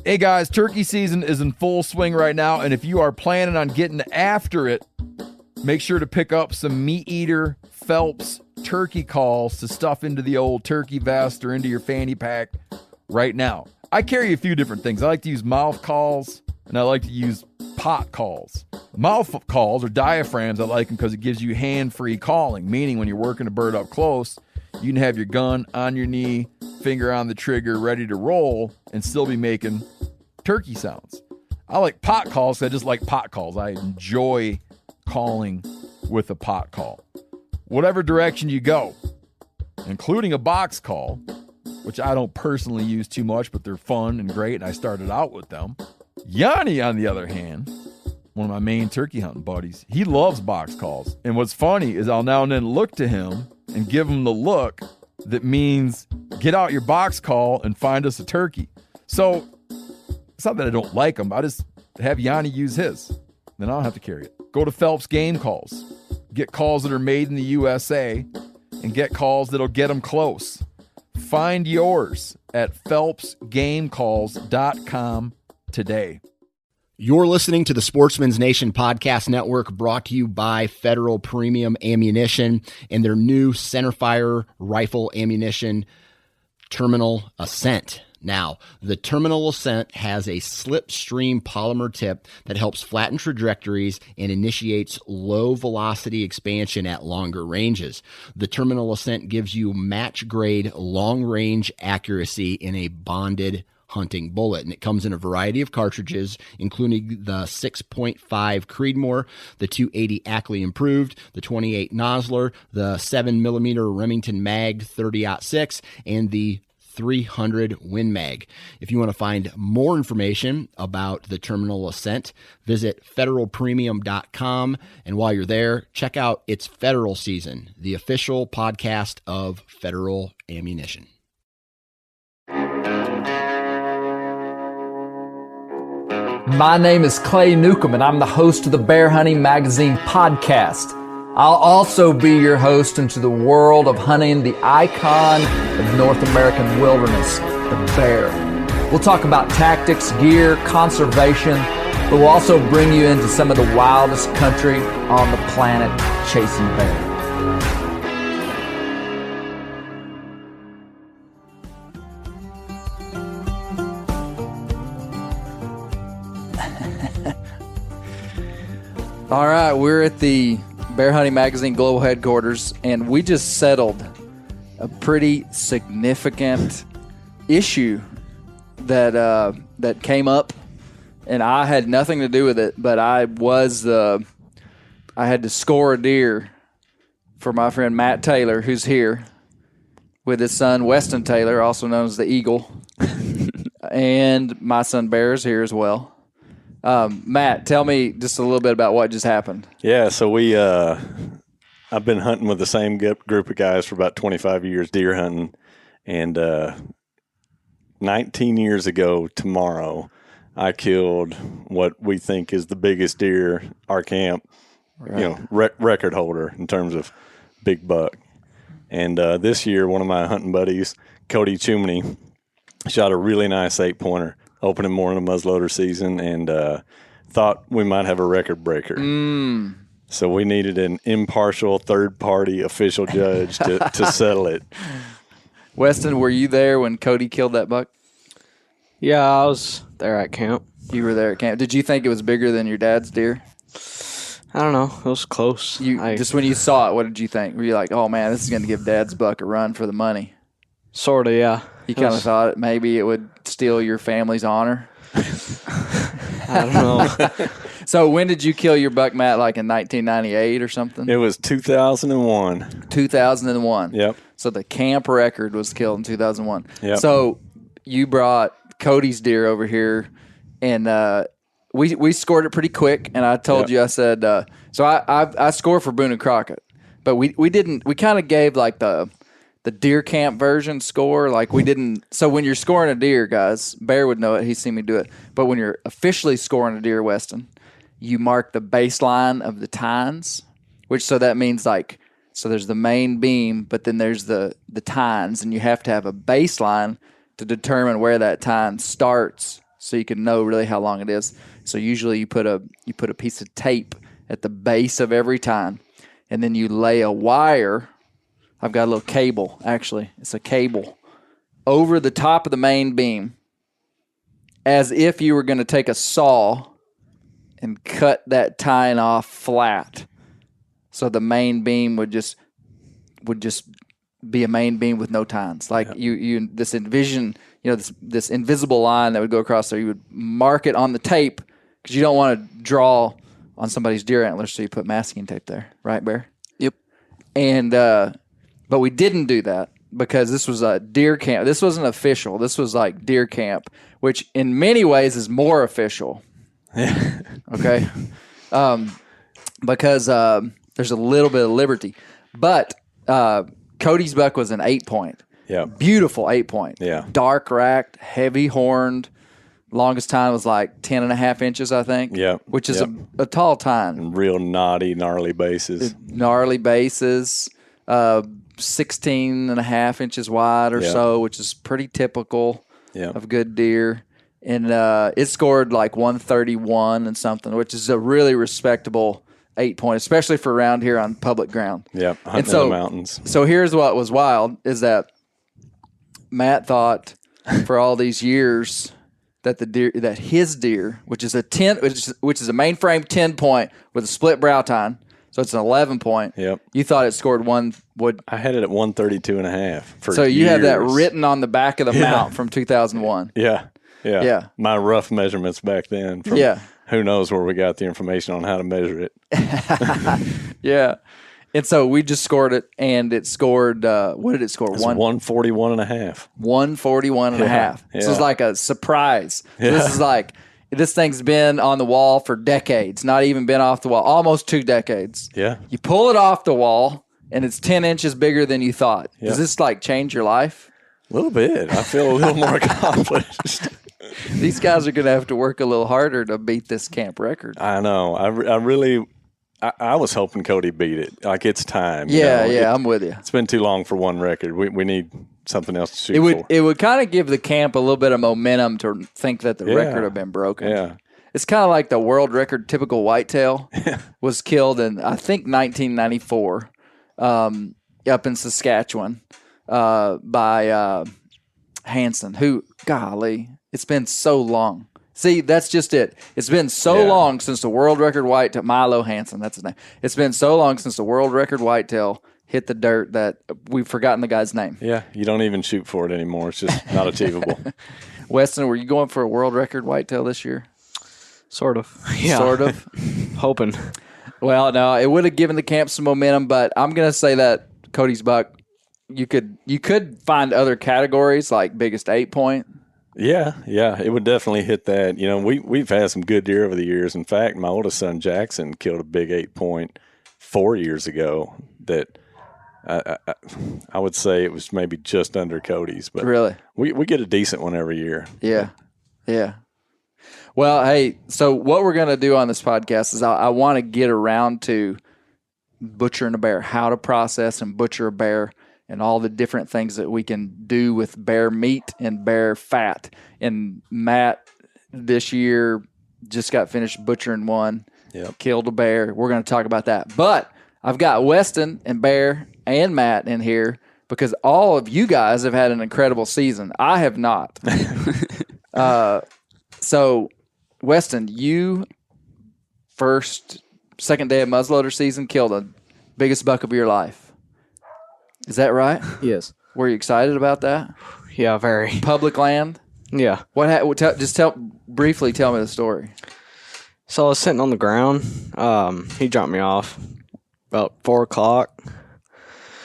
Hey guys, turkey season is in full swing right now, and if you are planning on getting after it, make sure to pick up some Meat Eater Phelps turkey calls to stuff into the old turkey vest or into your fanny pack right now. I carry a few different things. I like to use mouth calls, and I like to use pot calls. Mouth calls or diaphragms, I like them because it gives you hand-free calling, meaning when you're working a bird up close, you can have your gun on your knee, finger on the trigger, ready to roll, and still be making turkey sounds. I like pot calls because I just like pot calls. I enjoy calling with a pot call. Whatever direction you go, including a box call, which I don't personally use too much, but they're fun and great, and I started out with them. Yanni, on the other hand, one of my main turkey hunting buddies, he loves box calls. And what's funny is I'll now and then look to him and give him the look that means get out your box call and find us a turkey. So it's not that I don't like him. I just have Yanni use his. Then I don't have to carry it. Go to Phelps Game Calls. Get calls that are made in the USA and get calls that'll get them close. Find yours at phelpsgamecalls.com today. You're listening to the Sportsman's Nation Podcast Network, brought to you by Federal Premium Ammunition and their new centerfire rifle ammunition, Terminal Ascent. Now, the Terminal Ascent has a slipstream polymer tip that helps flatten trajectories and initiates low-velocity expansion at longer ranges. The Terminal Ascent gives you match-grade long-range accuracy in a bonded hunting bullet, and it comes in a variety of cartridges, including the 6.5 Creedmoor, the 280 Ackley Improved, the 28 Nosler, the 7mm Remington Mag 30-06, and the 300 Win Mag. If you want to find more information about the Terminal Ascent, visit federalpremium.com, and while you're there, check out It's Federal Season, the official podcast of Federal Ammunition. My name is Clay Newcomb, and I'm the host of the Bear Hunting Magazine podcast. I'll also be your host into the world of hunting the icon of North American wilderness, the bear. We'll talk about tactics, gear, conservation, but we'll also bring you into some of the wildest country on the planet, chasing bear. All right, we're at the Bear Hunting Magazine Global Headquarters, and we just settled a pretty significant issue that came up, and I had nothing to do with it, but I had to score a deer for my friend Matt Taylor, who's here, with his son Weston Taylor, also known as the Eagle, and my son Bear is here as well. Matt, tell me just a little bit about what just happened. Yeah, so I've been hunting with the same group of guys for about 25 years, deer hunting, and 19 years ago tomorrow, I killed what we think is the biggest deer our camp, right. Record holder in terms of big buck. And this year, one of my hunting buddies, Cody Chumney, shot a really nice 8-pointer. Opening morning of muzzleloader season, and thought we might have a record breaker. So we needed an impartial third-party official judge to settle it. Weston, were you there when Cody killed that buck? Yeah, I was there at camp. You were there at camp. Did you think it was bigger than your dad's deer? I don't know. It was close. Just when you saw it, what did you think? Were you like, oh, man, this is going to give Dad's buck a run for the money? Sort of, yeah. You kind of thought maybe it would steal your family's honor? I don't know. So when did you kill your buck, Matt, like in 1998 or something? It was 2001. 2001. Yep. So the camp record was killed in 2001. Yep. So you brought Cody's deer over here, and we scored it pretty quick, and I told you, I said, so I scored for Boone and Crockett, but we didn't, we kind of gave like the deer camp version score. Like we didn't, so when you're scoring a deer, guys, Bear would know it, he's seen me do it, but when you're officially scoring a deer, Weston, you mark the baseline of the tines, which, so that means like, so there's the main beam, but then there's the tines, and you have to have a baseline to determine where that tine starts so you can know really how long it is. So usually you put a piece of tape at the base of every tine, and then you lay a wire. I've got a little cable, actually. It's a cable over the top of the main beam, as if you were going to take a saw and cut that tine off flat. So the main beam would just be a main beam with no tines. Like you this envision, this invisible line that would go across there. You would mark it on the tape because you don't want to draw on somebody's deer antlers, so you put masking tape there, right, Bear? Yep. And but we didn't do that because this was a deer camp. This wasn't official. This was like deer camp, which in many ways is more official. Okay. Because there's a little bit of liberty, but Cody's buck was an 8-point. Yeah. Beautiful 8-point. Yeah. Dark racked, heavy horned. Longest tine was like 10.5 inches, I think. Yeah. Which is a tall tine. And real knotty, gnarly bases. Gnarly bases, 16.5 inches wide or so, which is pretty typical of good deer. And it scored like 131 and something, which is a really respectable 8-point, especially for around here on public ground. Yeah, hunting in the mountains. So here's what was wild is that Matt thought for all these years that his deer, which is a 10, which is a mainframe 10-point with a split brow tine, so it's an 11-point. Yep. You thought it scored one would. I had it at 132.5 for So you years. have that written on the back of the mount from 2001. Yeah. My rough measurements back then. From who knows where we got the information on how to measure it. Yeah. And so we just scored it, and it scored, what did it score? 141.5. 141.5. This was like a surprise. So this is like, this thing's been on the wall for decades, not even been off the wall, almost 2 decades. Yeah. You pull it off the wall, and it's 10 inches bigger than you thought. Does this like change your life? A little bit. I feel a little more accomplished. These guys are going to have to work a little harder to beat this camp record. I know. I was hoping Cody beat it. Like, it's time. I'm with you. It's been too long for one record. We need something else to shoot for. It would kind of give the camp a little bit of momentum to think that the record had been broken. Yeah. It's kind of like the world record typical whitetail was killed in, I think, 1994 up in Saskatchewan by Hansen, who, golly, it's been so long. See, that's just it. It's been so long since the world record whitetail, Milo Hansen, that's his name. It's been so long since the world record whitetail hit the dirt that we've forgotten the guy's name. Yeah, you don't even shoot for it anymore. It's just not achievable. Weston, were you going for a world record whitetail this year? Sort of. Yeah. Sort of. Hoping. Well, no, it would have given the camp some momentum, but I'm going to say that Cody's buck, you could find other categories like biggest 8-point. Yeah, it would definitely hit that. We've had some good deer over the years. In fact, my oldest son Jackson killed a big 8-point 4 years ago that I would say it was maybe just under Cody's. But really, we get a decent one every year. Yeah. Well, hey, so what we're going to do on this podcast is I want to get around to butchering a bear, how to process and butcher a bear, and all the different things that we can do with bear meat and bear fat. And Matt this year just got finished butchering one, killed a bear. We're going to talk about that. But I've got Weston and Bear and Matt in here because all of you guys have had an incredible season. I have not. So, Weston, you second day of muzzleloader season killed the biggest buck of your life. Is that right? Yes. Were you excited about that? Yeah, very. Public land? Yeah. Briefly tell me the story. So I was sitting on the ground. He dropped me off about 4 o'clock.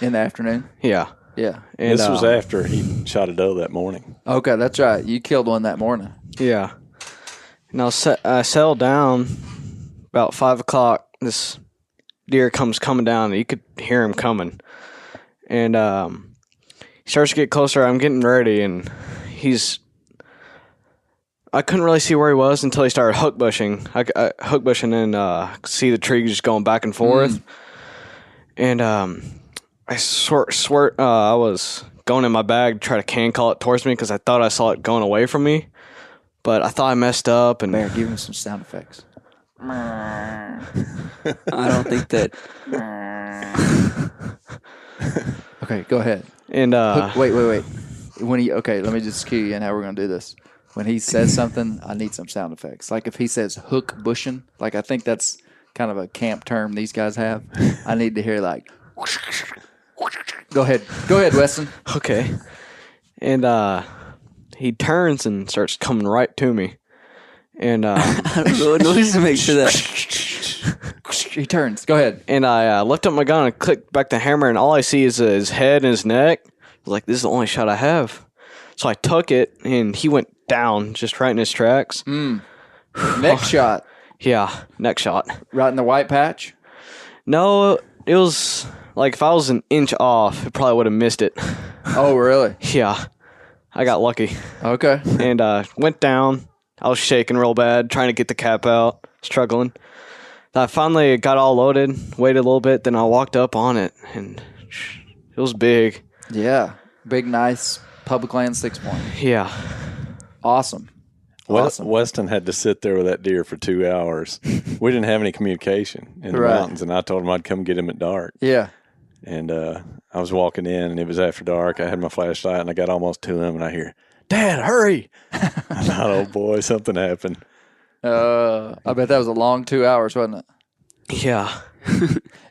In the afternoon? Yeah. Yeah. And this was after he shot a doe that morning. Okay, that's right. You killed one that morning. Yeah. And I settled down about 5 o'clock. This deer comes coming down. You could hear him coming. And he starts to get closer. I'm getting ready, and I couldn't really see where he was until he started hook bushing. I hook bushing and see the tree just going back and forth. And I swear I was going in my bag to try to can call it towards me because I thought I saw it going away from me. but I thought I messed up. And Bear, give him some sound effects. I don't think that. Okay, go ahead. and Wait. Let me just cue you in how we're going to do this. When he says something, I need some sound effects. Like if he says hook bushing, like I think that's kind of a camp term these guys have. I need to hear like. Go ahead, Weston. okay. And he turns and starts coming right to me. And I don't know what noise to make sure that. He turns. Go ahead. And I lift up my gun and click back the hammer, and all I see is his head and his neck. I was like, this is the only shot I have. So I took it, and he went down just right in his tracks. Neck shot. Yeah, neck shot. Right in the white patch. No, it was like if I was an inch off, it probably would have missed it. Oh, really? Yeah, I got lucky. Okay. And went down. I was shaking real bad, trying to get the cap out, struggling. I finally got all loaded, waited a little bit, then I walked up on it, and it was big. Yeah. Big, nice public land 6-point. Yeah. Awesome. Weston had to sit there with that deer for 2 hours. We didn't have any communication in the mountains, and I told him I'd come get him at dark. Yeah. And I was walking in, and it was after dark. I had my flashlight, and I got almost to him, and I hear, "Dad, hurry!" I thought, oh, boy, something happened. I bet that was a long 2 hours, wasn't it? Yeah.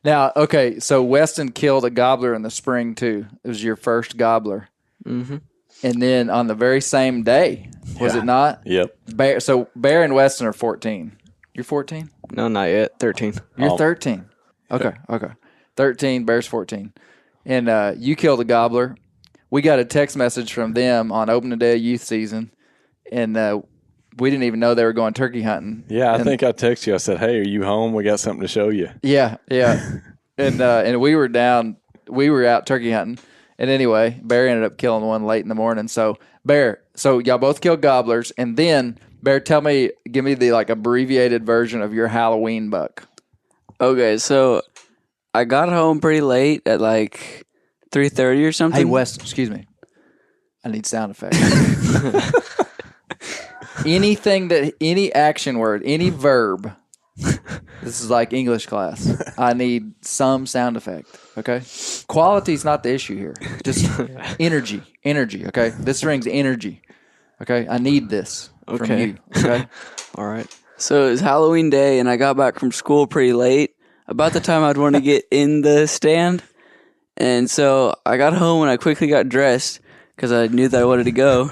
Now, okay, so Weston killed a gobbler in the spring, too. It was your first gobbler. Mm-hmm. And then on the very same day, was it not? Yep. Bear and Weston are 14. You're 14? No, not yet. 13. You're 13. Okay. 13, Bear's 14. And you killed a gobbler. We got a text message from them on opening day of youth season, and we didn't even know they were going turkey hunting. Yeah, I think I texted you. I said, "Hey, are you home? We got something to show you." Yeah. And we were out turkey hunting. And anyway, Bear ended up killing one late in the morning. So Bear, y'all both killed gobblers, and then Bear, give me the like abbreviated version of your Halloween buck. Okay, so I got home pretty late at like 3:30 or something. Hey, West, excuse me. I need sound effects. Any action word, any verb. This is like English class. I need some sound effect, okay? Quality's not the issue here. Just energy, okay? This rings energy, okay? I need this from you, okay? All right. So it was Halloween day, and I got back from school pretty late, about the time I'd want to get in the stand. And so I got home, and I quickly got dressed because I knew that I wanted to go.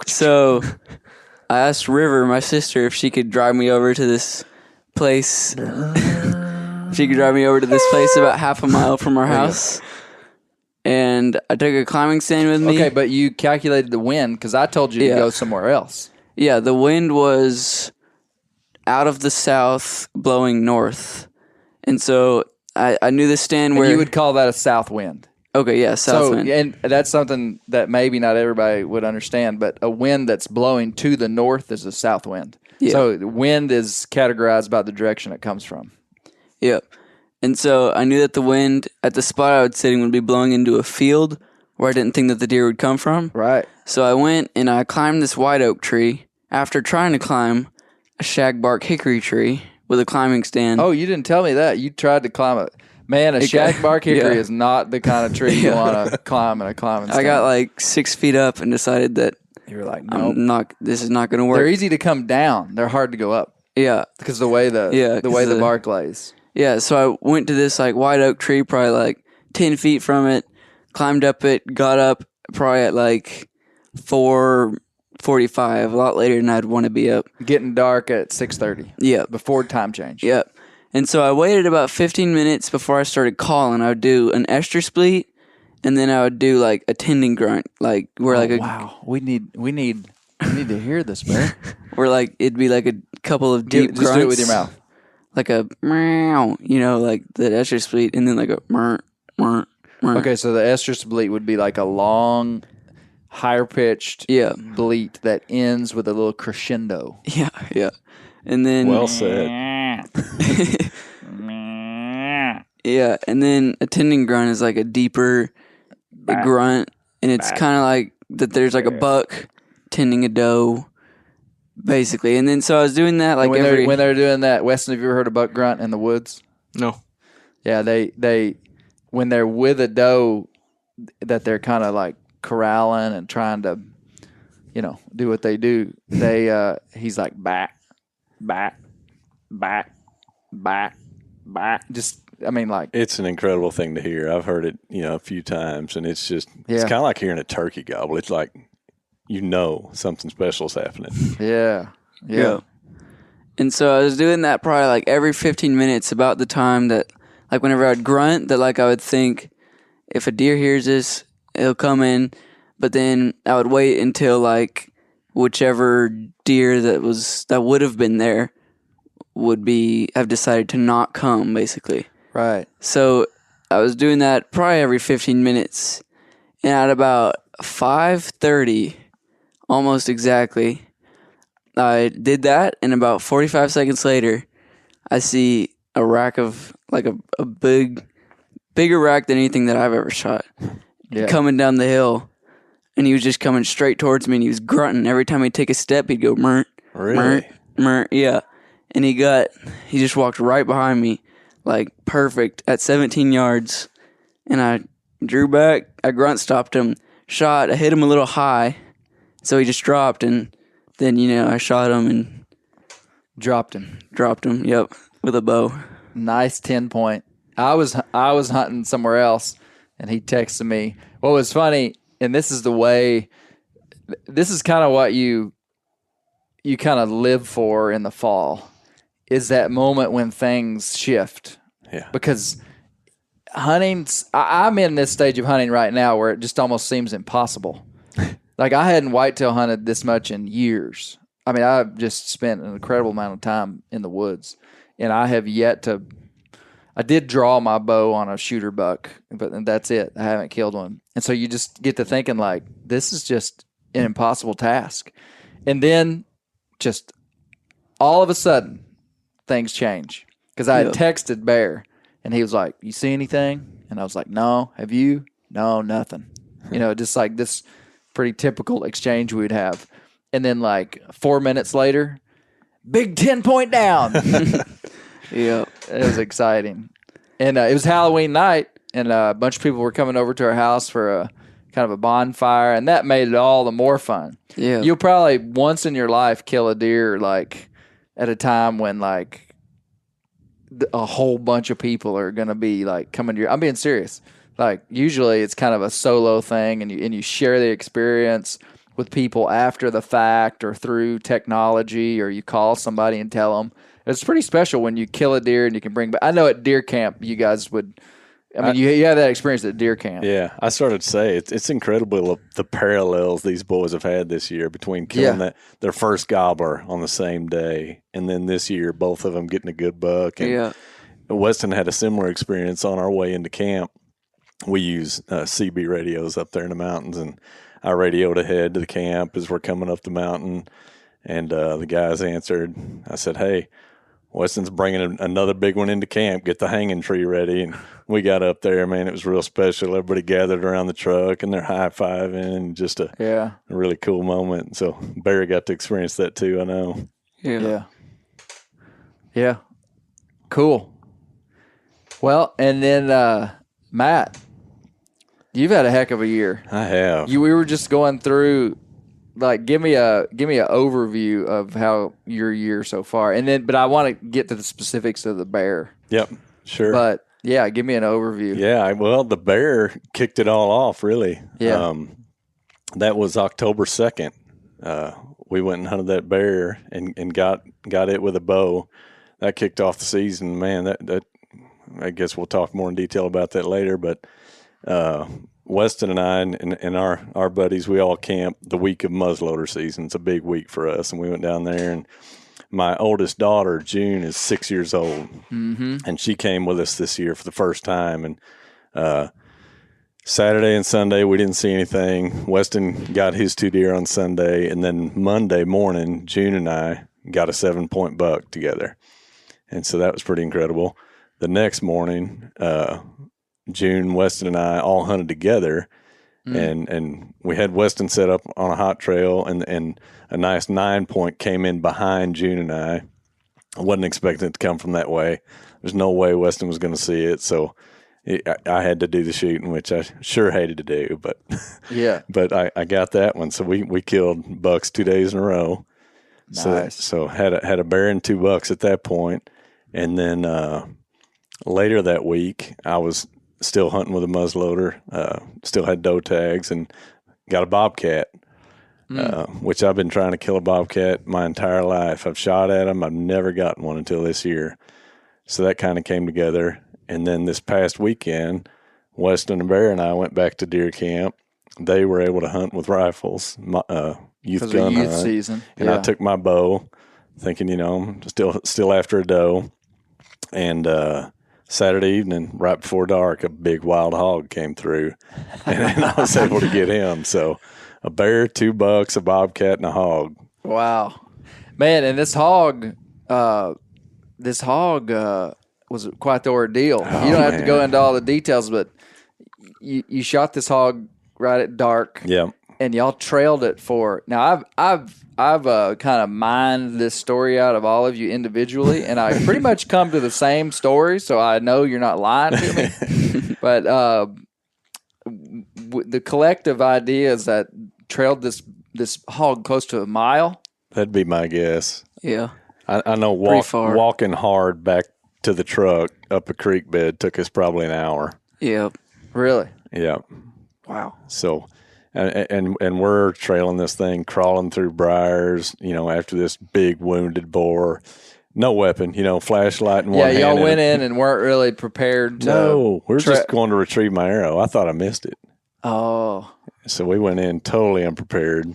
So I asked River, my sister, if she could drive me over to this place. She could drive me over to this place about half a mile from our house. And I took a climbing stand with me. Okay, but you calculated the wind because I told you to go somewhere else. Yeah, the wind was out of the south, blowing north. And so I knew the stand where... you would call that a south wind. Okay, yeah, south wind. And that's something that maybe not everybody would understand, but a wind that's blowing to the north is a south wind. Yeah. So wind is categorized by the direction it comes from. Yep. And so I knew that the wind at the spot I was sitting would be blowing into a field where I didn't think that the deer would come from. Right. So I went and I climbed this white oak tree after trying to climb a shagbark hickory tree with a climbing stand. Oh, you didn't tell me that. You tried to climb it. Man, a shagbark hickory is not the kind of tree you want to climb in a climbing stand. I got like 6 feet up and decided that you were like, nope. This is not going to work. They're easy to come down. They're hard to go up. Yeah. Because the way the bark lays. Yeah, so I went to this like white oak tree, probably like 10 feet from it, climbed up it, got up probably at like 4:45, a lot later than I'd want to be up. Getting dark at 6:30. Yeah. Before time change. Yep. And so I waited about 15 minutes before I started calling. I would do an ester spleet, and then I would do like a tending grunt, like where wow. We need to hear this, man. Where like it'd be like a couple of deep grunts. Just do it with your mouth. Like a meow, like the ester spleet, and then like a mer. Okay, so the ester spleet would be like a long, higher pitched bleat that ends with a little crescendo. Yeah. And then well said. Yeah, and then a tending grunt is like a deeper grunt, and it's kind of like that there's like a buck tending a doe, basically. And then so I was doing that like when they're doing that. Weston, have you ever heard a buck grunt in the woods? No. Yeah, they when they're with a doe that they're kind of like corralling and trying to, do what they do. He's like back. Just, like it's an incredible thing to hear. I've heard it, a few times, and it's just it's kind of like hearing a turkey gobble. It's like something special is happening. Yeah. And so I was doing that probably like every 15 minutes, about the time that like whenever I'd grunt, that like I would think if a deer hears this, it'll come in. But then I would wait until like whichever deer that would have been there would have decided to not come, basically. Right. So I was doing that probably every 15 minutes. And at about 5:30, almost exactly, I did that. And about 45 seconds later, I see a rack of like a bigger rack than anything that I've ever shot coming down the hill. And he was just coming straight towards me, and he was grunting. Every time he'd take a step, he'd go, "Murt, really? Murt," yeah. And he just walked right behind me, like perfect at 17 yards. And I drew back, I grunt stopped him, shot, I hit him a little high, so he just dropped, and then, I shot him and dropped him, yep, with a bow. Nice 10-point. I was hunting somewhere else, and he texted me. What was funny, and this is kind of what you kind of live for in the fall, is that moment when things shift. Yeah. Because I'm in this stage of hunting right now where it just almost seems impossible. Like, I hadn't whitetail hunted this much in years. I mean, I've just spent an incredible amount of time in the woods, and I have yet to. I did draw my bow on a shooter buck, but that's it. I haven't killed one. And so you just get to thinking, like, this is just an impossible task. And then just all of a sudden, things change. Because I had texted Bear, and he was like, "You see anything?" And I was like, "No. Have you?" "No, nothing." Just like this pretty typical exchange we'd have. And then like 4 minutes later, big 10-point down. Yeah, it was exciting. And it was Halloween night, and a bunch of people were coming over to our house for a kind of a bonfire, and that made it all the more fun. Yeah. You'll probably once in your life kill a deer like at a time when like a whole bunch of people are going to be like coming to your. I'm being serious. Like, usually it's kind of a solo thing, and you share the experience with people after the fact or through technology, or you call somebody and tell them. It's pretty special when you kill a deer and you can bring back. I know at deer camp you guys would. I mean, you have that experience at deer camp. Yeah, I started to say it's incredible the parallels these boys have had this year between killing their first gobbler on the same day, and then this year both of them getting a good buck. And Weston had a similar experience on our way into camp. We use CB radios up there in the mountains, and I radioed ahead to the camp as we're coming up the mountain, and the guys answered. I said, "Hey, Weston's bringing another big one into camp. Get the hanging tree ready." And we got up there, man. It was real special. Everybody gathered around the truck, and they're high-fiving, and just a really cool moment. So Barry got to experience that too, I know. Yeah. Cool. Well, and then Matt, you've had a heck of a year. I have. We were just going through, like, give me a overview of how your year so far, and then, but I want to get to the specifics of the bear. Yep, sure. But yeah, give me an overview. Yeah, well, the bear kicked it all off, really. Yeah. That was October 2nd. We went and hunted that bear and got it with a bow. That kicked off the season. Man, that I guess we'll talk more in detail about that later, but Weston and I and our buddies, we all camped the week of muzzleloader season. It's a big week for us, and we went down there, and my oldest daughter, June, is 6 years old, and she came with us this year for the first time, and Saturday and Sunday we didn't see anything. Weston got his 2 deer on Sunday, and then Monday morning, June and I got a 7-point buck together, and so that was pretty incredible. The next morning, June, Weston, and I all hunted together, and we had Weston set up on a hot trail, and a nice 9-point came in behind June and I. I wasn't expecting it to come from that way. There's no way Weston was going to see it, so I had to do the shooting, which I sure hated to do, but Yeah. but I got that one. So we killed bucks 2 days in a row. Nice. So had a bear and 2 bucks at that point, and then later that week I was still hunting with a muzzleloader, still had doe tags, and got a bobcat, which I've been trying to kill a bobcat my entire life. I've shot at them. I've never gotten one until this year. So that kind of came together. And then this past weekend, Weston and Bear and I went back to deer camp. They were able to hunt with rifles, youth gun youth hunt. season. And I took my bow, thinking, still after a doe. And Saturday evening, right before dark, a big wild hog came through, and I was able to get him. So a bear, 2 bucks, a bobcat, and a hog. Wow, man! And this hog was quite the ordeal. You don't have to go into all the details, but you shot this hog right at dark. Yeah. And y'all trailed it for. Now I've kind of mined this story out of all of you individually, and I pretty much come to the same story, so I know you're not lying to me. But the collective idea is that trailed this hog close to a mile. That'd be my guess. Yeah. I know walking hard back to the truck up a creek bed took us probably an hour. Yep. Really? Yeah. Wow. So, and we're trailing this thing, crawling through briars, after this big wounded boar. No weapon, flashlight in one hand. Yeah, y'all went in and weren't really prepared to. No, we're just going to retrieve my arrow. I thought I missed it. Oh. So we went in totally unprepared.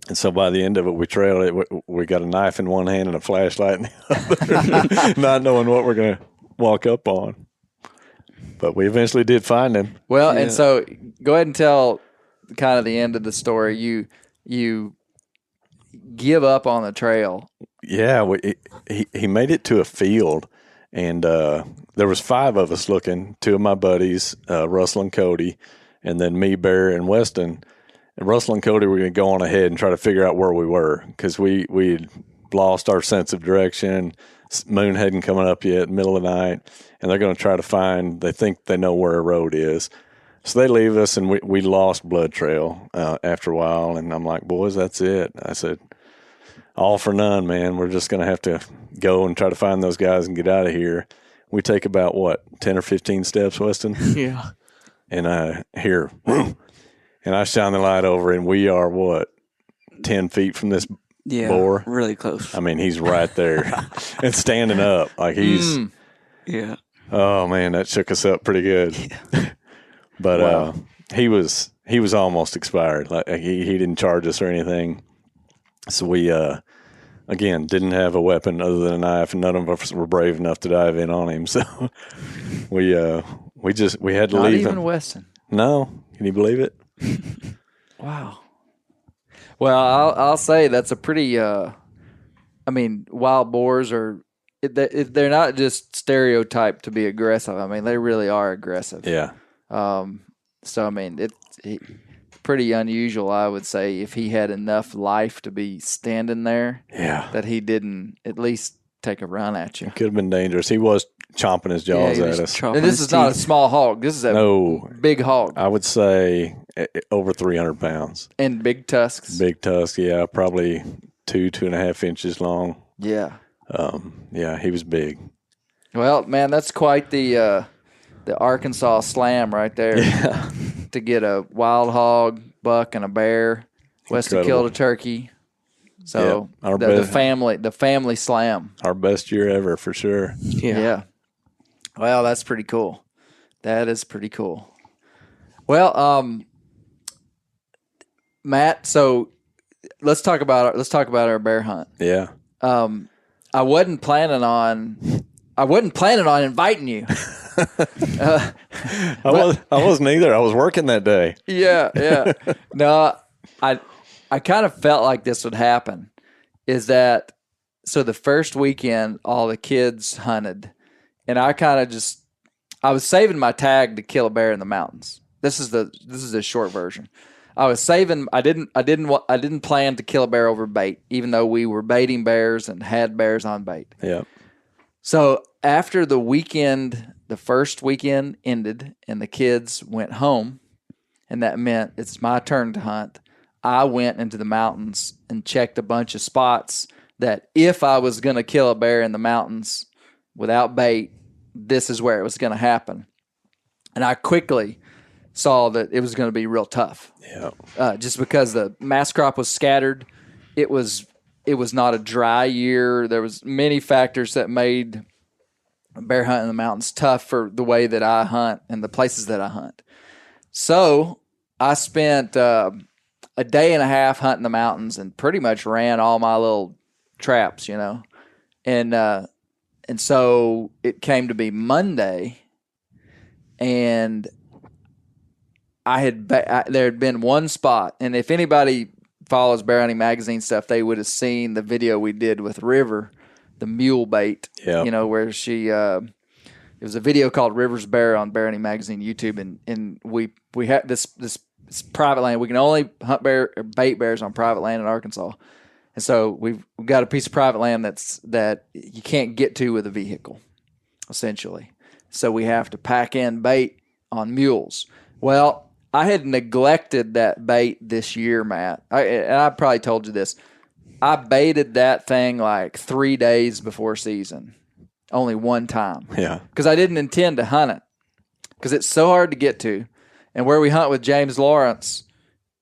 And so by the end of it, we trailed it. We got a knife in one hand and a flashlight in the other, not knowing what we're going to walk up on. But we eventually did find him. Well, and so go ahead and tell kind of the end of the story. You give up on the trail. Yeah, he made it to a field, and there was 5 of us looking. 2 of my buddies, Russell and Cody, and then me, Bear, and Weston. And Russell and Cody were going to go on ahead and try to figure out where we were, because we'd lost our sense of direction. Moon hadn't come up yet, middle of the night, and they're going to try to find. They think they know where a road is. So they leave us, and we lost blood trail after a while. And I'm like, boys, that's it. I said, all for none, man. We're just going to have to go and try to find those guys and get out of here. We take about, 10 or 15 steps, Weston? Yeah. And I hear, and I shine the light over, and we are, 10 feet from this boar? Really close. I mean, he's right there and standing up. Like he's, Yeah. oh, man, that shook us up pretty good. But he was almost expired. Like he didn't charge us or anything. So we again didn't have a weapon other than a knife, and none of us were brave enough to dive in on him. So we had to Not leave even him. Weston. No, can you believe it? Wow. Well, I'll say that's a pretty. Wild boars are. They're not just stereotyped to be aggressive. I mean, they really are aggressive. Yeah. So I mean, it's pretty unusual, I would say, if he had enough life to be standing there. Yeah. That he didn't at least take a run at you. Could have been dangerous. He was chomping his jaws at us. And this is not a small hog. This is a big hog. I would say over 300 pounds. And big tusks. Big tusk, yeah, probably 2.5 inches long. Yeah. Yeah, he was big. Well, man, that's quite the Arkansas slam right there. Yeah. To get a wild hog, buck, and a bear. Weston killed a turkey. So the family slam. Our best year ever for sure. Yeah. Well, that's pretty cool. That is pretty cool. Well, Matt, so let's talk about our bear hunt. Yeah. I wasn't planning on inviting you. I wasn't either. I was working that day. Yeah. No, I kind of felt like this would happen. Is that so? The first weekend, all the kids hunted, and I was saving my tag to kill a bear in the mountains. This is the short version. I was saving. I didn't plan to kill a bear over bait, even though we were baiting bears and had bears on bait. Yeah. So after the first weekend ended, and the kids went home, and that meant it's my turn to hunt. I went into the mountains and checked a bunch of spots that if I was going to kill a bear in the mountains without bait, this is where it was going to happen. And I quickly saw that it was going to be real tough. Yeah. Just because the mass crop was scattered. It was not a dry year. There was many factors that made bear hunting in the mountains tough for the way that I hunt and the places that I hunt. So I spent a day and a half hunting the mountains and pretty much ran all my little traps, and so it came to be Monday, and there had been one spot, and if anybody follows Bear Hunting Magazine stuff, they would have seen the video we did with River, the mule bait. Yeah. Where she it was a video called River's Bear on Bear Hunting Magazine YouTube, and we had this private land. We can only hunt bait bears on private land in Arkansas, and so we've got a piece of private land that you can't get to with a vehicle, essentially. So we have to pack in bait on mules. Well, I had neglected that bait this year, Matt. I probably told you this. I baited that thing like 3 days before season, only one time. Yeah. Because I didn't intend to hunt it, because it's so hard to get to. And where we hunt with James Lawrence,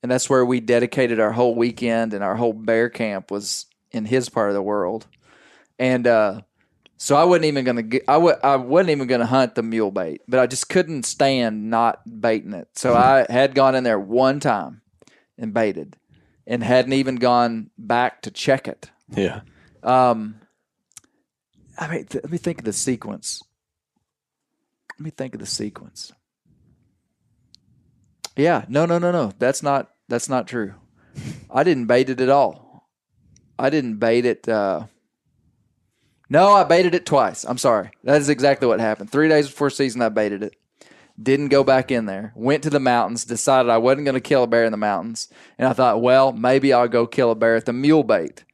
and that's where we dedicated our whole weekend, and our whole bear camp was in his part of the world. And so I wasn't even gonna hunt the mule bait, but I just couldn't stand not baiting it. So I had gone in there one time and baited, and hadn't even gone back to check it. Yeah. Let me think of the sequence. Yeah, no. That's not true. I didn't bait it at all. I didn't bait it. No, I baited it twice. I'm sorry. That is exactly what happened. 3 days before season, I baited it. Didn't go back in there. Went to the mountains. Decided I wasn't going to kill a bear in the mountains. And I thought, well, maybe I'll go kill a bear at the mule bait.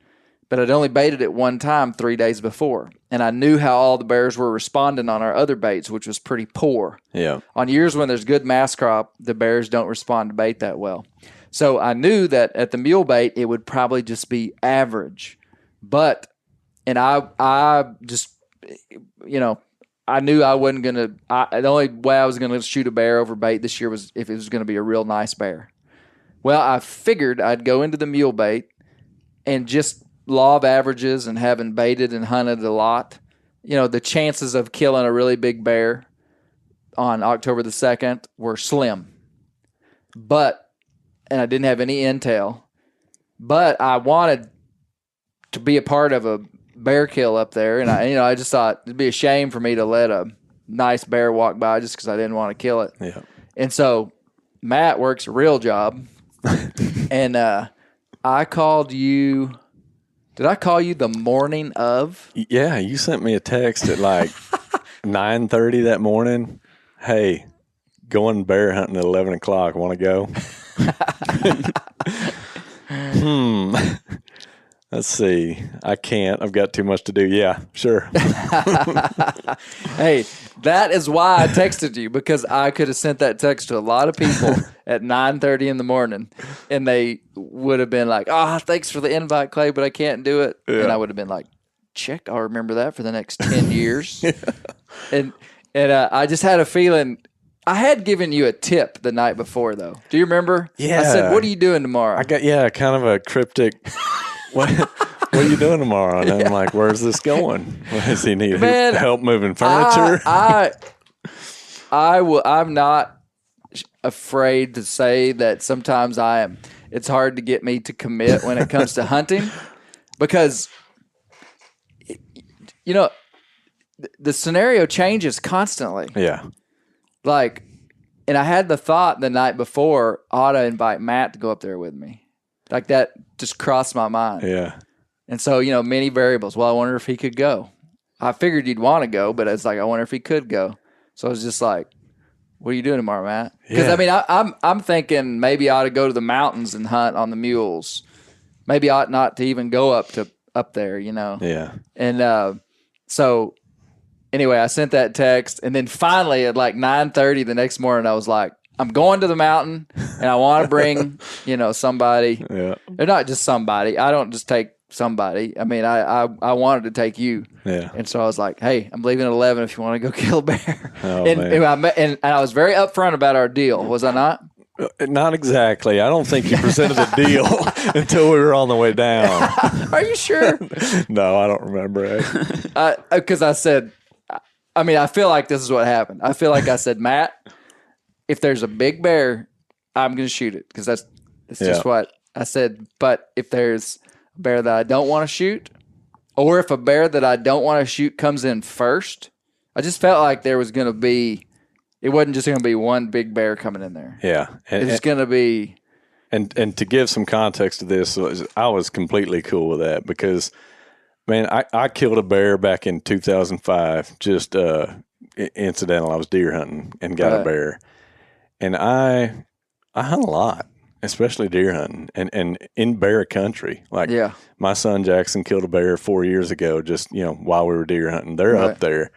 But I'd only baited it one time 3 days before. And I knew how all the bears were responding on our other baits, which was pretty poor. Yeah. On years when there's good mass crop, the bears don't respond to bait that well. So I knew that at the mule bait, it would probably just be average. And I just, I knew I wasn't going to, the only way I was going to shoot a bear over bait this year was if it was going to be a real nice bear. Well, I figured I'd go into the mule bait, and just law of averages and having baited and hunted a lot, the chances of killing a really big bear on October the 2nd were slim. And I didn't have any intel, but I wanted to be a part of a bear kill up there, and I just thought it'd be a shame for me to let a nice bear walk by just because I didn't want to kill it. Yeah. And so Matt works a real job, and I called you. Did I call you the morning of? Yeah, you sent me a text at like 9:30 that morning. Hey, going bear hunting at 11 o'clock. Want to go? Let's see. I can't. I've got too much to do. Yeah, sure. Hey, that is why I texted you, because I could have sent that text to a lot of people at 9:30 in the morning, and they would have been like, thanks for the invite, Clay, but I can't do it. Yeah. And I would have been like, check, I'll remember that for the next 10 years. Yeah. And I just had a feeling. I had given you a tip the night before, though. Do you remember? Yeah. I said, what are you doing tomorrow? I got, kind of a cryptic... What are you doing tomorrow? And I'm like, where's this going? Does he need help moving furniture? I'm not afraid to say that sometimes it's hard to get me to commit when it comes to hunting, because, the scenario changes constantly. Yeah. And I had the thought the night before, ought to invite Matt to go up there with me. Like, that just crossed my mind. Yeah. And so, many variables. Well, I wonder if he could go. I figured you'd want to go, but it's like, I wonder if he could go. So I was just like, What are you doing tomorrow, Matt? Because Yeah. I mean, I'm thinking maybe I ought to go to the mountains and hunt on the mules. Maybe I ought not to even go up there, you know. Yeah. And so anyway, I sent that text, and then finally at like 9:30 the next morning, I was like, I'm going to the mountain, and I want to bring somebody. Yeah. Or not just somebody. I don't just take somebody. I mean, I wanted to take you. Yeah. And so I was like, hey, I'm leaving at 11 if you want to go kill a bear. Oh, and I was very upfront about our deal, was I not? Not exactly. I don't think you presented the deal until we were on the way down. Are you sure? No, I don't remember it. Because I said, I mean, I feel like this is what happened. I feel like I said, Matt, if there's a big bear, I'm going to shoot it because that's just what I said. But if there's a bear that I don't want to shoot, or if a bear that I don't want to shoot comes in first, I just felt like there was going to be, it wasn't just going to be one big bear coming in there. Yeah. It's going to be. And to give some context to this, I was completely cool with that because, man, I killed a bear back in 2005, just incidental. I was deer hunting and got a bear. And I hunt a lot, especially deer hunting and in bear country. Like my son Jackson killed a bear 4 years ago, just, while we were deer hunting. They're up there,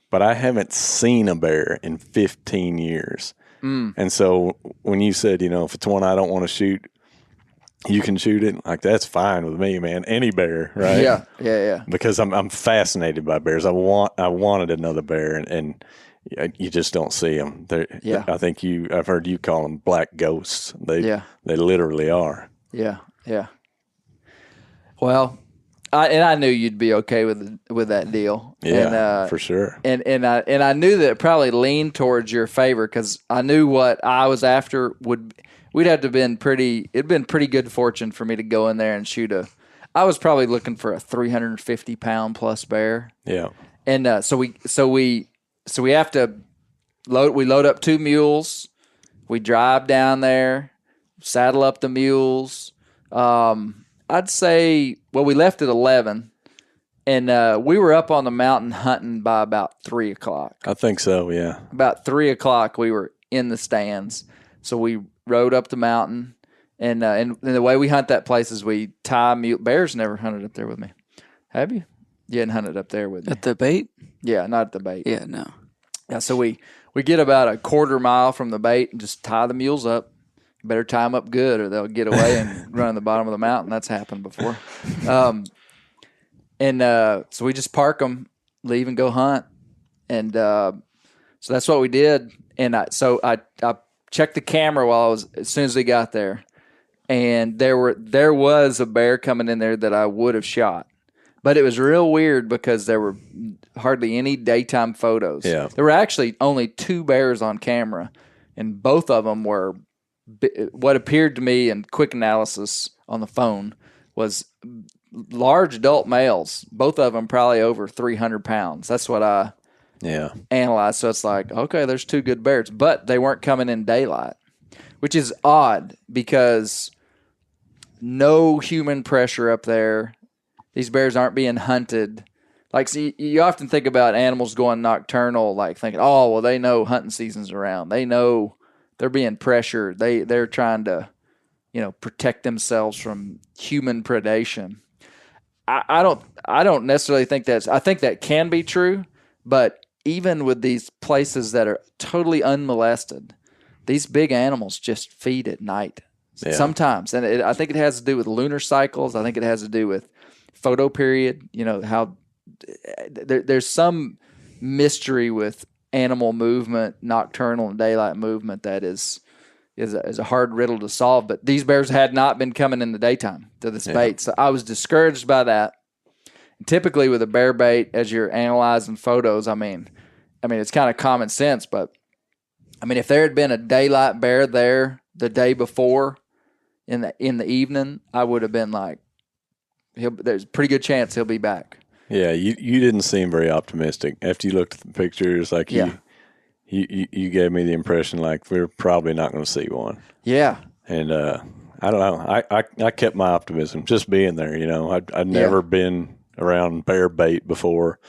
but I haven't seen a bear in 15 years. And so when you said, if it's one I don't want to shoot, you can shoot it. Like, that's fine with me, man. Any bear, right? Yeah. Because I'm fascinated by bears. I wanted another bear and you just don't see them. I think I've heard you call them black ghosts. They literally are. Yeah. Well, I knew you'd be okay with that deal. Yeah, and, for sure. And I knew that it probably leaned towards your favor because I knew what I was after we'd have to been it'd been pretty good fortune for me to go in there and shoot I was probably looking for a 350 pound plus bear. Yeah. And so we have to load up 2 mules. We drive down there, saddle up the mules. I'd say, we left at 11, and we were up on the mountain hunting by about 3 o'clock. I think so, yeah. About 3 o'clock, we were in the stands. So we rode up the mountain, and the way we hunt that place is we tie mule. Bears never hunted up there with me. Have you? You hadn't hunted up there with me. At the bait? Yeah, not at the bait. Yeah, no. Yeah, so we get about a quarter mile from the bait and just tie the mules up. You better tie them up good or they'll get away and run to the bottom of the mountain. That's happened before. So we just park them, leave and go hunt. And so that's what we did. And I checked the camera as soon as we got there. And there was a bear coming in there that I would have shot. But it was real weird because there were hardly any daytime photos. Yeah. There were actually only 2 bears on camera, and both of them were what appeared to me in quick analysis on the phone was large adult males. Both of them probably over 300 pounds. That's what I analyzed. So it's like, okay, there's 2 good bears, but they weren't coming in daylight, which is odd because no human pressure up there. These bears aren't being hunted. Like, see, you often think about animals going nocturnal, like thinking, oh, well, they know hunting season's around. They know they're being pressured. They're trying to, protect themselves from human predation. I don't necessarily think I think that can be true, but even with these places that are totally unmolested, these big animals just feed at night sometimes. And I think it has to do with lunar cycles. I think it has to do with photo period, how there's some mystery with animal movement, nocturnal and daylight movement that is a hard riddle to solve. But these bears had not been coming in the daytime to this bait, so I was discouraged by that. And typically with a bear bait, as you're analyzing photos, I mean it's kind of common sense, but if there had been a daylight bear there the day before in the evening, I would have been like, there's a pretty good chance he'll be back. Yeah, you didn't seem very optimistic after you looked at the pictures. Like you gave me the impression like we're probably not going to see one. Yeah, and I don't know. I kept my optimism just being there. I'd never been around bear bait before,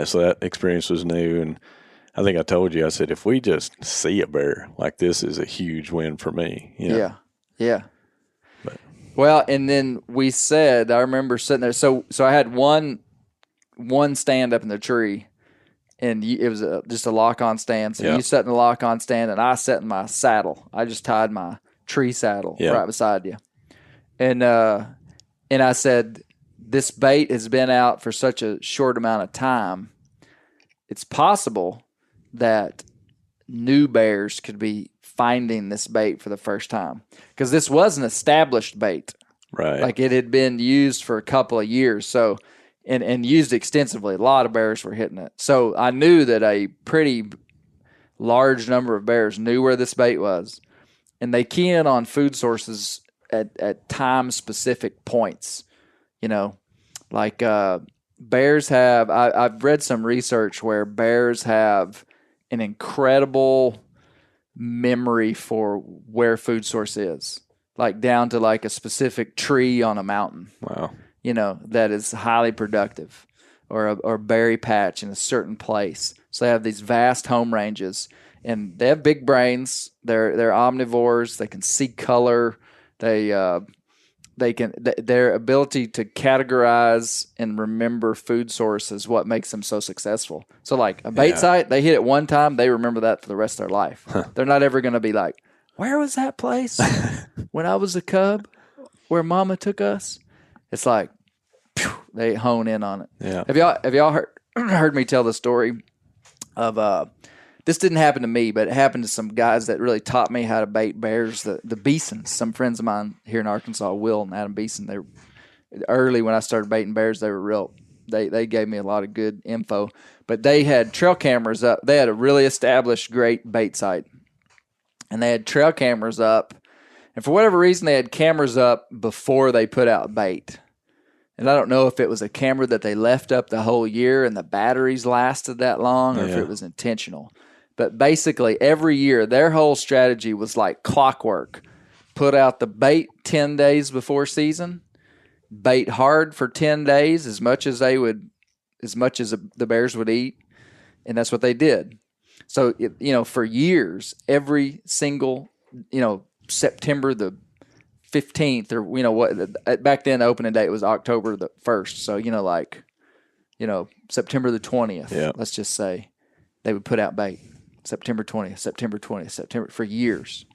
so that experience was new. And I think I told you, I said, if we just see a bear, like this is a huge win for me. You know? Yeah. Well, and then we said, I remember sitting there. So I had one stand up in the tree, and it was just a lock-on stand. So you sat in the lock-on stand, and I sat in my saddle. I just tied my tree saddle right beside you. And I said, this bait has been out for such a short amount of time. It's possible that new bears could be finding this bait for the first time, because this was an established bait. Right. Like it had been used for a couple of years. So, and used extensively. A lot of bears were hitting it. So I knew that a pretty large number of bears knew where this bait was, and they key in on food sources at time-specific points. You know, like bears have. I've read some research where bears have an incredible memory for where food source is, like down to like a specific tree on a mountain. Wow. You know, that is highly productive, or a berry patch in a certain place. So they have these vast home ranges, and they have big brains. They're omnivores. They can see color. Their ability to categorize and remember food source is what makes them so successful. So like a bait site, they hit it one time, they remember that for the rest of their life. They're not ever going to be like, where was that place when I was a cub where mama took us? It's like, phew, they hone in on it. Yeah. Have y'all heard me tell the story of this didn't happen to me, but it happened to some guys that really taught me how to bait bears, the Beesons. Some friends of mine here in Arkansas, Will and Adam Beeson, they were early when I started baiting bears, they were real. They gave me a lot of good info. But they had trail cameras up. They had a really established great bait site. And they had trail cameras up. And for whatever reason, they had cameras up before they put out bait. And I don't know if it was a camera that they left up the whole year and the batteries lasted that long, or if it was intentional. But basically, every year, their whole strategy was like clockwork. Put out the bait 10 days before season, bait hard for 10 days, as much as the bears would eat, and that's what they did. So, for years, every single, September the 15th, or, back then the opening date was October the 1st. So, September the 20th, let's just say, they would put out bait. September 20th, September, for years.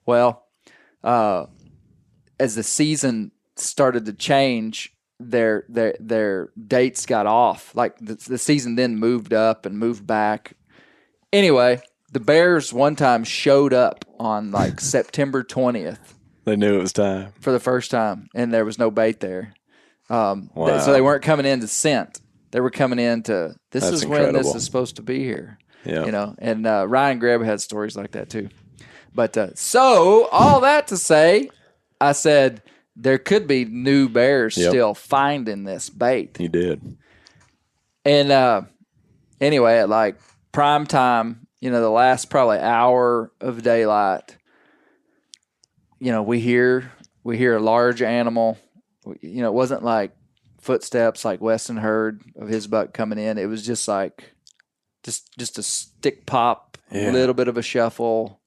Well, as the season started to change, their dates got off. Like the season then moved up and moved back. Anyway, the bears one time showed up on like September 20th. They knew it was time for the first time, and there was no bait there. Wow. So they weren't coming in to scent. They were coming in to, this That's is incredible. when this is supposed to be here. Yeah. And Ryan Grebb had stories like that too. But so all that to say, I said there could be new bears still finding this bait. You did. And anyway, at like prime time, the last probably hour of daylight, we hear a large animal. It wasn't like footsteps like Weston heard of his buck coming in. It was just like just a stick pop, a little bit of a shuffle,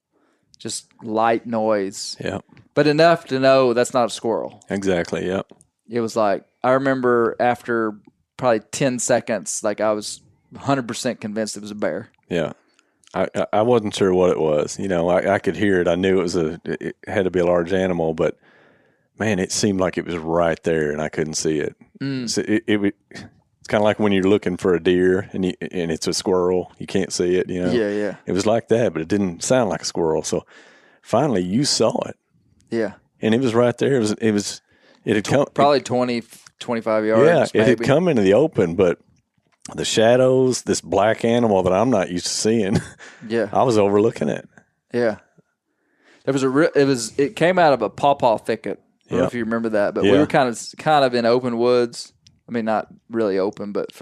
just light noise. Yeah. But enough to know that's not a squirrel. Exactly, yep. It was like, I remember after probably 10 seconds, like I was 100% convinced it was a bear. Yeah. I wasn't sure what it was. I could hear it. I knew it had to be a large animal, but man, it seemed like it was right there and I couldn't see it. So it's kind of like when you're looking for a deer and it's a squirrel, you can't see it, Yeah. It was like that, but it didn't sound like a squirrel. So finally you saw it. Yeah. And it was right there. It had come probably 20, 25 yards. Yeah, it had come into the open, but the shadows, this black animal that I'm not used to seeing. Yeah. I was overlooking it. Yeah. There was it came out of a pawpaw thicket. I don't know if you remember that, but we were kind of in open woods. I mean, not really open, but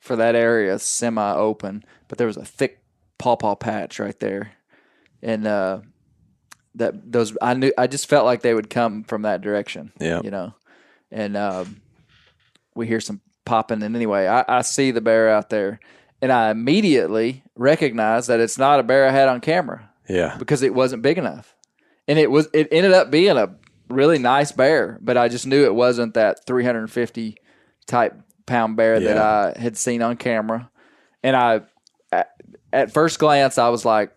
for that area, semi-open. But there was a thick pawpaw patch right there, and I just felt like they would come from that direction. Yeah, and we hear some popping. And anyway, I see the bear out there, and I immediately recognized that it's not a bear I had on camera Yeah. because it wasn't big enough. And it ended up being a really nice bear, but I just knew it wasn't that 350 type pound bear that I had seen on camera. And at first glance, I was like,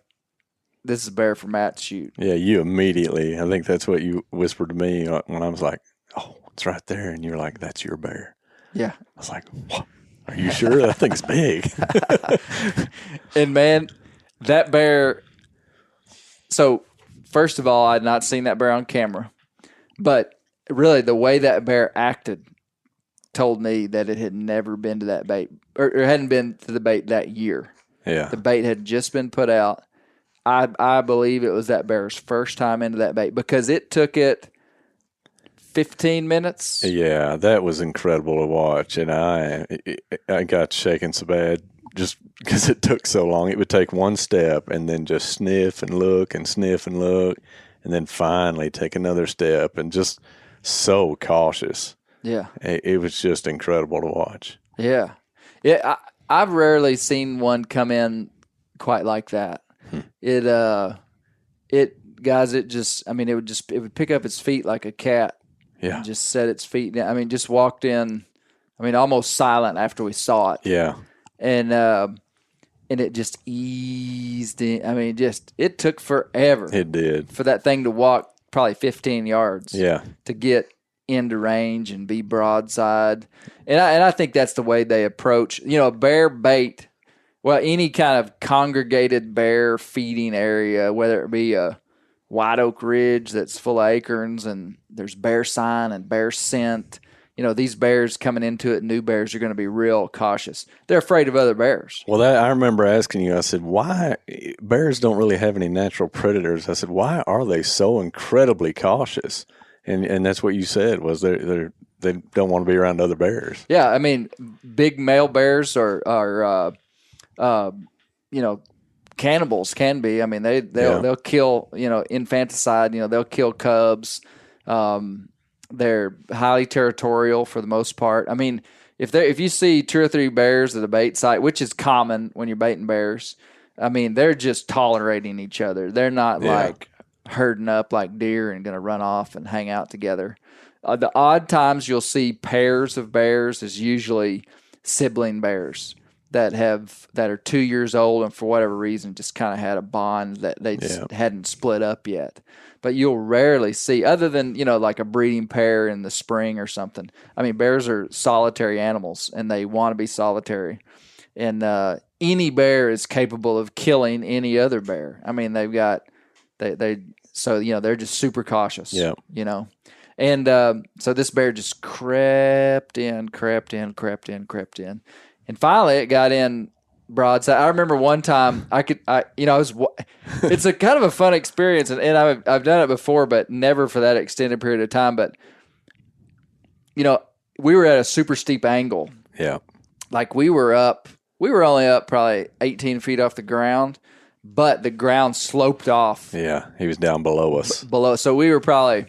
this is a bear for Matt to shoot. Yeah, you immediately, I think that's what you whispered to me when I was like, oh, it's right there. And you're like, that's your bear. Yeah. I was like, what? Are you sure? That thing's big. And man, that bear. So first of all, I had not seen that bear on camera, but really the way that bear acted told me that it had never been to that bait or hadn't been to the bait that year. Yeah. The bait had just been put out. I believe it was that bear's first time into that bait because it took it 15 minutes. Yeah, that was incredible to watch. And I got shaken so bad just because it took so long. It would take one step and then just sniff and look and sniff and look and then finally take another step and just so cautious. Yeah. It was just incredible to watch. Yeah. Yeah. I've rarely seen one come in quite like that. It would pick up its feet like a cat. Yeah. And just set its feet down. I mean, just walked in, almost silent after we saw it. Yeah. And it just eased in. I mean, it took forever. It did. For that thing to walk probably 15 yards. Yeah. To get into range and be broadside. And I think that's the way they approach, a bear bait. Well, any kind of congregated bear feeding area, whether it be a White Oak Ridge that's full of acorns and there's bear sign and bear scent. These bears coming into it, new bears are going to be real cautious. They're afraid of other bears. Well, I remember asking you, I said, why bears don't really have any natural predators? I said, why are they so incredibly cautious? And that's what you said was they don't want to be around other bears. Yeah, I mean, big male bears are cannibals can be. I mean, they'll kill, infanticide, they'll kill cubs. They're highly territorial for the most part. I mean, if you see 2 or 3 bears at a bait site, which is common when you're baiting bears, I mean, they're just tolerating each other. They're not like herding up like deer and going to run off and hang out together. The odd times you'll see pairs of bears is usually sibling bears that are 2 years old and for whatever reason just kind of had a bond that they just hadn't split up yet. But you'll rarely see, other than, like a breeding pair in the spring or something. I mean, bears are solitary animals and they want to be solitary. And any bear is capable of killing any other bear. I mean, they're just super cautious. Yeah. And so this bear just crept in. And finally it got in broadside. I remember one time it's a kind of a fun experience and I've done it before, but never for that extended period of time. But, we were at a super steep angle. Yeah. Like we were only up probably 18 feet off the ground, but the ground sloped off. Yeah. He was down below us. So we were probably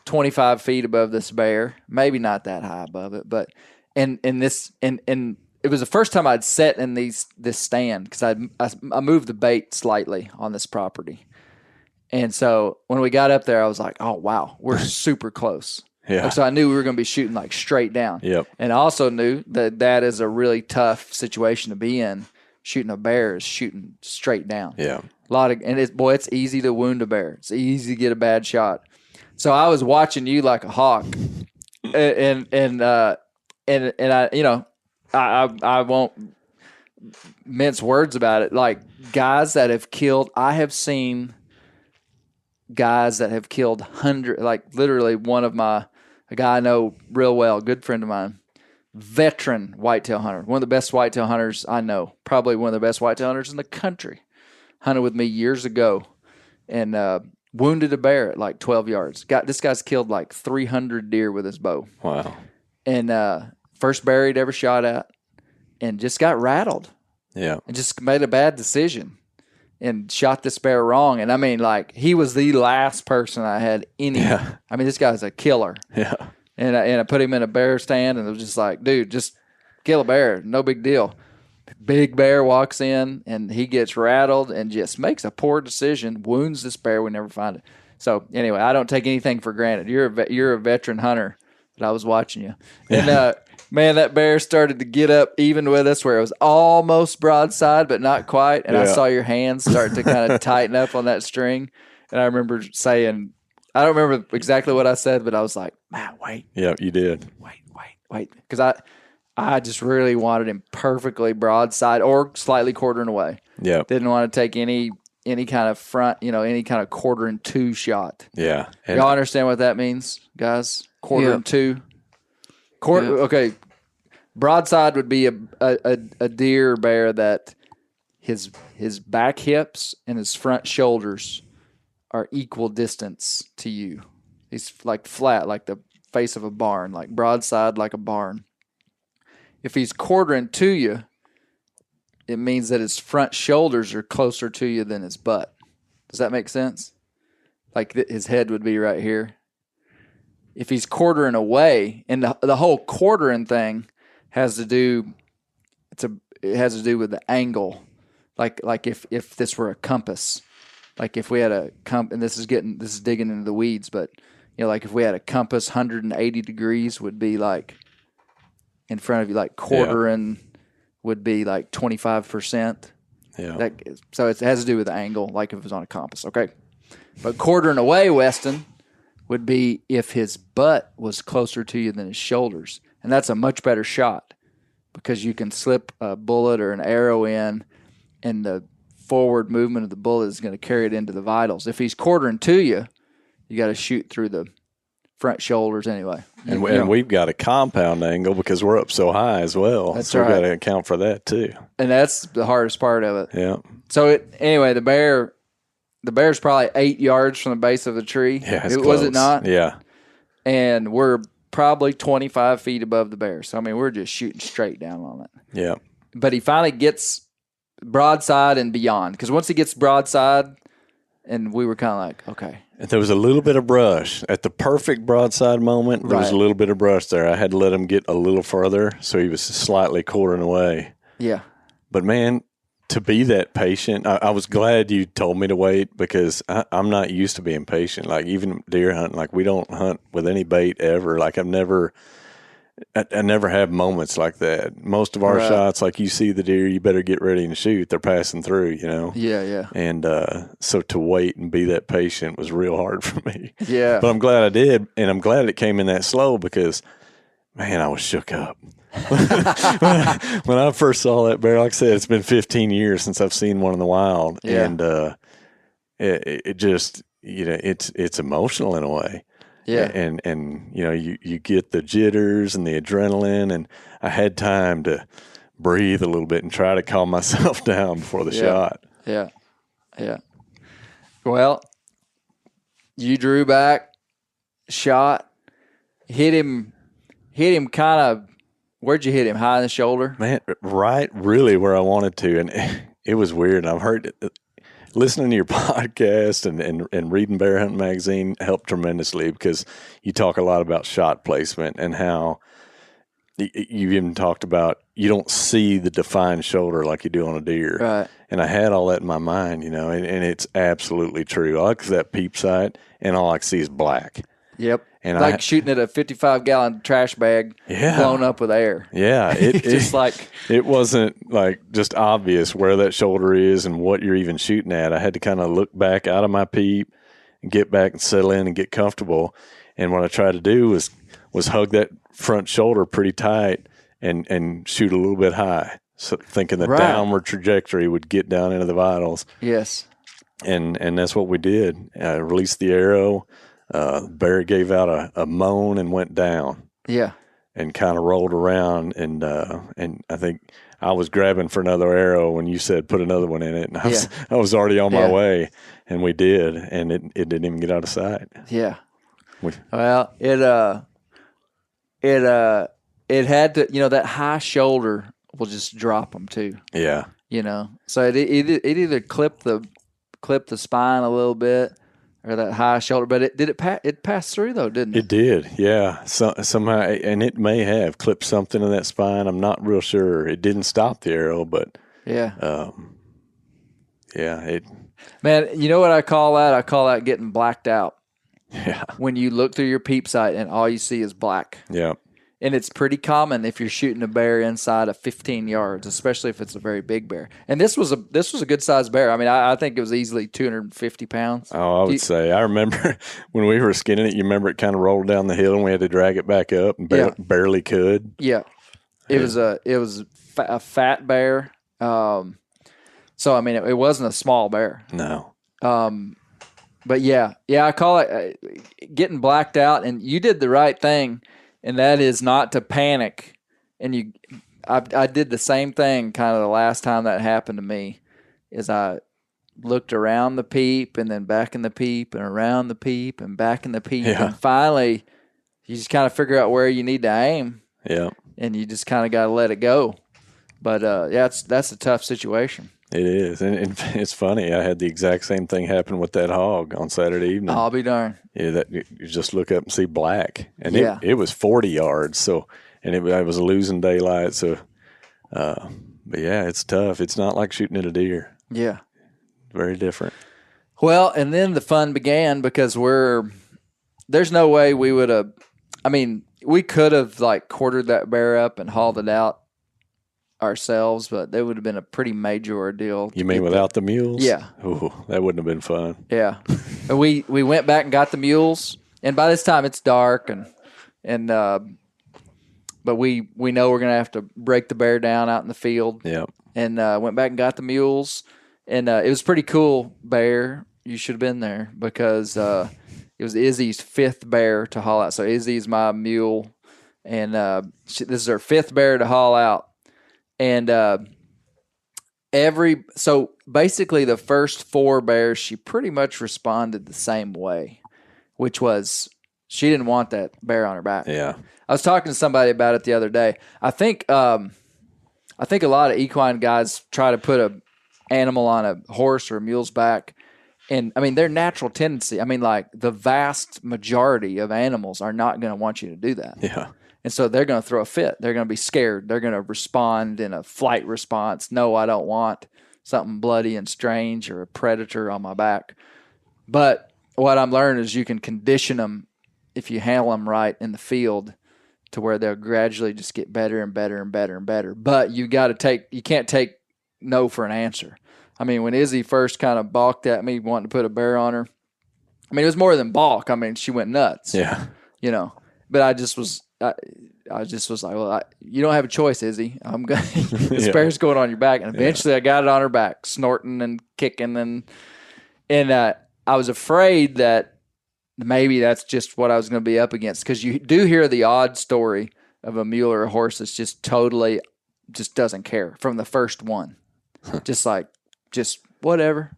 25 feet above this bear, maybe not that high above it, but, and it was the first time I'd sat in this stand because I moved the bait slightly on this property. And so when we got up there, I was like, oh, wow, we're super close. Yeah. So I knew we were going to be shooting like straight down. Yep. And I also knew that is a really tough situation to be in. Shooting a bear is shooting straight down. Yeah. It's easy to wound a bear. It's easy to get a bad shot. So I was watching you like a hawk. And I won't mince words about it. Like guys that have killed, I have seen guys that have killed hundreds, like literally a guy I know real well, a good friend of mine, veteran whitetail hunter, one of the best whitetail hunters I know, probably one of the best whitetail hunters in the country, hunted with me years ago and wounded a bear at like 12 yards. This guy's killed like 300 deer with his bow. Wow. And first bear he'd ever shot at, and just got rattled. Yeah. And just made a bad decision and shot this bear wrong. And I mean, like, he was the last person I had any. Yeah. I mean, this guy's a killer. Yeah. And I put him in a bear stand, and it was just like, dude, just kill a bear. No big deal. Big bear walks in and he gets rattled and just makes a poor decision, wounds this bear. We never find it. So anyway, I don't take anything for granted. You're a veteran hunter, but I was watching you. And man, that bear started to get up even with us where it was almost broadside, but not quite. And I saw your hands start to kind of tighten up on that string. And I remember saying, I don't remember exactly what I said, but I was like, Matt, wait. Yeah, you did. Wait. Because I just really wanted him perfectly broadside or slightly quartering away. Yeah. Didn't want to take any kind of front, any kind of quartering two shot. Yeah. And y'all understand what that means, guys? Quartering two? Okay. Broadside would be a deer bear that his back hips and his front shoulders are equal distance to you. He's like flat, like the face of a barn, like broadside like a barn. If he's quartering to you, it means that his front shoulders are closer to you than his butt. Does that make sense? Like his head would be right here. If he's quartering away, and the whole quartering thing has to do, it has to do with the angle. Like if this were a compass, like if we had a and this is digging into the weeds, but like if we had a compass, 180 degrees would be like in front of you, like quartering would be like 25%. Yeah. So it has to do with the angle, like if it was on a compass. Okay. But quartering away, Weston, would be if his butt was closer to you than his shoulders. And that's a much better shot because you can slip a bullet or an arrow in, and the forward movement of the bullet is going to carry it into the vitals. If he's quartering to you, you got to shoot through the front shoulders anyway. And we've got a compound angle because we're up so high as well. That's so right. we've got to account for that too. And that's the hardest part of it. Yeah. So anyway, the bear's probably 8 yards from the base of the tree. Yeah, it's Was it close. not? Yeah. And we're probably 25 feet above the bear. So, I mean, we're just shooting straight down on it. Yeah. But he finally gets broadside and beyond. Because once he gets broadside, and we were kind of like, okay. And there was a little bit of brush. At the perfect broadside moment, there was Right. a little bit of brush there. I had to let him get a little further, so he was slightly quartering away. Yeah. But, man, to be that patient, I was glad you told me to wait because I'm not used to being patient. Like, even deer hunting, like, we don't hunt with any bait ever. Like, I never have moments like that. Most of our Right. shots, like, you see the deer, you better get ready and shoot. They're passing through, Yeah. And so to wait and be that patient was real hard for me. Yeah. But I'm glad I did, and I'm glad it came in that slow because, man, I was shook up. When I first saw that bear, like I said, it's been 15 years since I've seen one in the wild, Yeah. and it just, it's emotional in a way. Yeah. And you get the jitters and the adrenaline, and I had time to breathe a little bit and try to calm myself down before the shot. Yeah. Well, you drew back, shot, hit him kind of, where'd you hit him? High in the shoulder? Man, right really where I wanted to. And it was weird. I've heard listening to your podcast and reading Bear Hunting Magazine helped tremendously because you talk a lot about shot placement and how you even talked about you don't see the defined shoulder like you do on a deer. Right. And I had all that in my mind, and it's absolutely true. I look at that peep sight, and all I can see is black. Yep. And like shooting at a 55-gallon trash bag blown up with air. Yeah. Just like it wasn't like just obvious where that shoulder is and what you're even shooting at. I had to kind of look back out of my peep and get back and settle in and get comfortable. And what I tried to do was hug that front shoulder pretty tight and shoot a little bit high, so thinking the downward trajectory would get down into the vitals. Yes. And that's what we did. I released the arrow. Bear gave out a moan and went down. Yeah. And kind of rolled around, and I think I was grabbing for another arrow when you said put another one in it, and I was already on my way, and we did, and it didn't even get out of sight. Yeah. Well, it had to, that high shoulder will just drop them too. Yeah. So it either clipped the spine a little bit, or that high shoulder. But it passed through though, didn't it? It did, yeah. Somehow, and it may have clipped something in that spine. I'm not real sure. It didn't stop the arrow, but yeah. It. Man, you know what I call that? I call that getting blacked out. Yeah. When you look through your peep sight and all you see is black. Yeah. And it's pretty common if you're shooting a bear inside of 15 yards, especially if it's a very big bear. And this was a good sized bear. I mean, I think it was easily 250 pounds. Oh, I would say. I remember when we were skinning it. You remember it kind of rolled down the hill, and we had to drag it back up, and barely could. Yeah, it was a fat bear. So I mean, it wasn't a small bear. No. But yeah, I call it getting blacked out. And you did the right thing. And that is not to panic. And I did the same thing kind of the last time that happened to me, is I looked around the peep and then back in the peep and around the peep and back in the peep. Yeah. And finally, you just kind of figure out where you need to aim. Yeah. And you just kind of got to let it go. But that's a tough situation. It is. And it's funny. I had the exact same thing happen with that hog on Saturday evening. I'll be darned. Yeah, you just look up and see black. And Yeah. it was 40 yards. So, and it was losing daylight. So, but yeah, it's tough. It's not like shooting at a deer. Yeah. Very different. Well, and then the fun began because there's no way we would have, I mean, we could have like quartered that bear up and hauled it out ourselves, but that would have been a pretty major ordeal. You mean without the mules? Yeah. Ooh, that wouldn't have been fun. Yeah. And we went back and got the mules, and by this time it's dark, but we know we're gonna have to break the bear down out in the field. Yeah. And went back and got the mules, and it was pretty cool bear. You should have been there because it was Izzy's 5th bear to haul out. So Izzy's my mule, and this is her 5th bear to haul out. And so basically the first 4 bears, she pretty much responded the same way, which was she didn't want that bear on her back. Yeah. I was talking to somebody about it the other day. I think a lot of equine guys try to put an animal on a horse or a mule's back. And I mean, their natural tendency, I mean, like the vast majority of animals are not going to want you to do that. Yeah. And so they're going to throw a fit. They're going to be scared. They're going to respond in a flight response. No, I don't want something bloody and strange or a predator on my back. But what I'm learning is you can condition them if you handle them right in the field to where they'll gradually just get better and better and better and better. But you can't take no for an answer. I mean, when Izzy first kind of balked at me wanting to put a bear on her, I mean, it was more than balk. I mean, she went nuts. Yeah. But I just was like, well, you don't have a choice, Izzy. I'm going. This bear's going on your back, and eventually I got it on her back, snorting and kicking, and I was afraid that maybe that's just what I was going to be up against, because you do hear the odd story of a mule or a horse that's just totally just doesn't care from the first one, just whatever.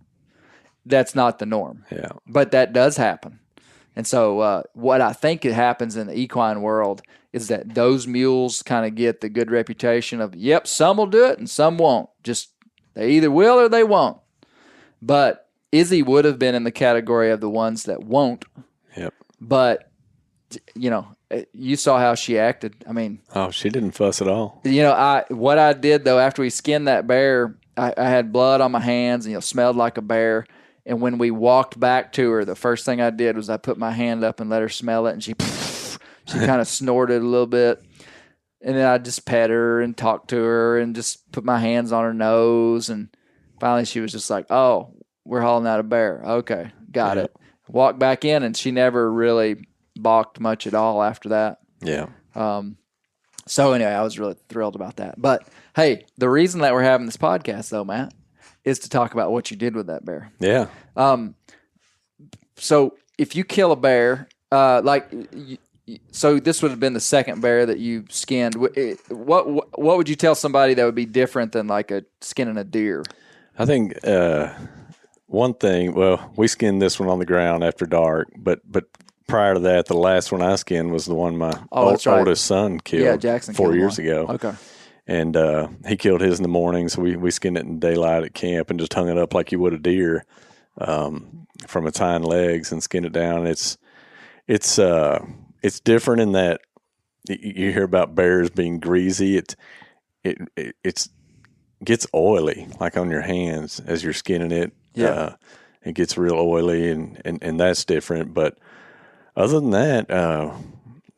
That's not the norm. Yeah, but that does happen. And so what I think it happens in the equine world is that those mules kind of get the good reputation of, yep, some will do it and some won't. Just they either will or they won't. But Izzy would have been in the category of the ones that won't. Yep. But, you saw how she acted. I mean. Oh, she didn't fuss at all. What I did, though, after we skinned that bear, I had blood on my hands and smelled like a bear. And when we walked back to her, the first thing I did was I put my hand up and let her smell it, and she kind of snorted a little bit. And then I just pet her and talked to her and just put my hands on her nose. And finally she was just like, oh, we're hauling out a bear. Okay, got it. Walked back in, and she never really balked much at all after that. Yeah. So anyway, I was really thrilled about that. But, hey, the reason that we're having this podcast, though, Matt, is to talk about what you did with that bear. Yeah. So if you kill a bear, so this would have been the second bear that you skinned. What would you tell somebody that would be different than like skinning a deer? I think one thing. Well, we skinned this one on the ground after dark, but prior to that, the last one I skinned was the one my oldest son killed. Yeah, Jackson 4 killed years one. ago. Okay. And he killed his in the morning, so we skinned it in daylight at camp and just hung it up like you would a deer. from its hind legs and skin it down. It's different in that you hear about bears being greasy. It gets oily, like on your hands as you're skinning it. Yeah. It gets real oily, and that's different. But other than that,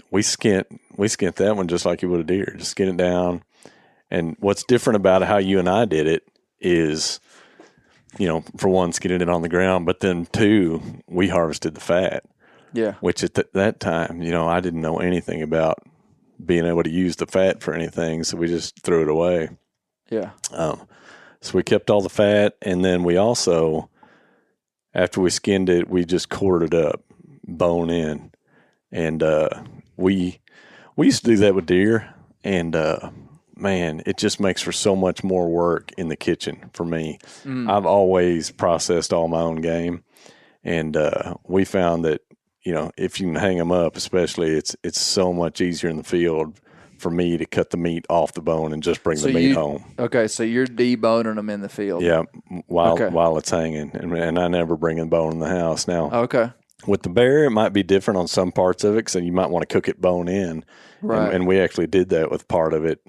we skint that one just like you would a deer. Just skin it down. And what's different about how you and I did it is, for one, skinning it on the ground, but then two, we harvested the fat. Yeah. Which at that time, I didn't know anything about being able to use the fat for anything, so we just threw it away. Yeah. So we kept all the fat, and then we also, after we skinned it, we just quartered it up, bone in, and we used to do that with deer, and man, it just makes for so much more work in the kitchen for me. I've always processed all my own game, and we found that if you can hang them up, especially, it's so much easier in the field for me to cut the meat off the bone and just bring the meat home. Okay, so you're deboning them in the field. Yeah, while it's hanging, and I never bring the bone in the house. Now, okay, with the bear, it might be different on some parts of it, so you might want to cook it bone in. Right. And we actually did that with part of it.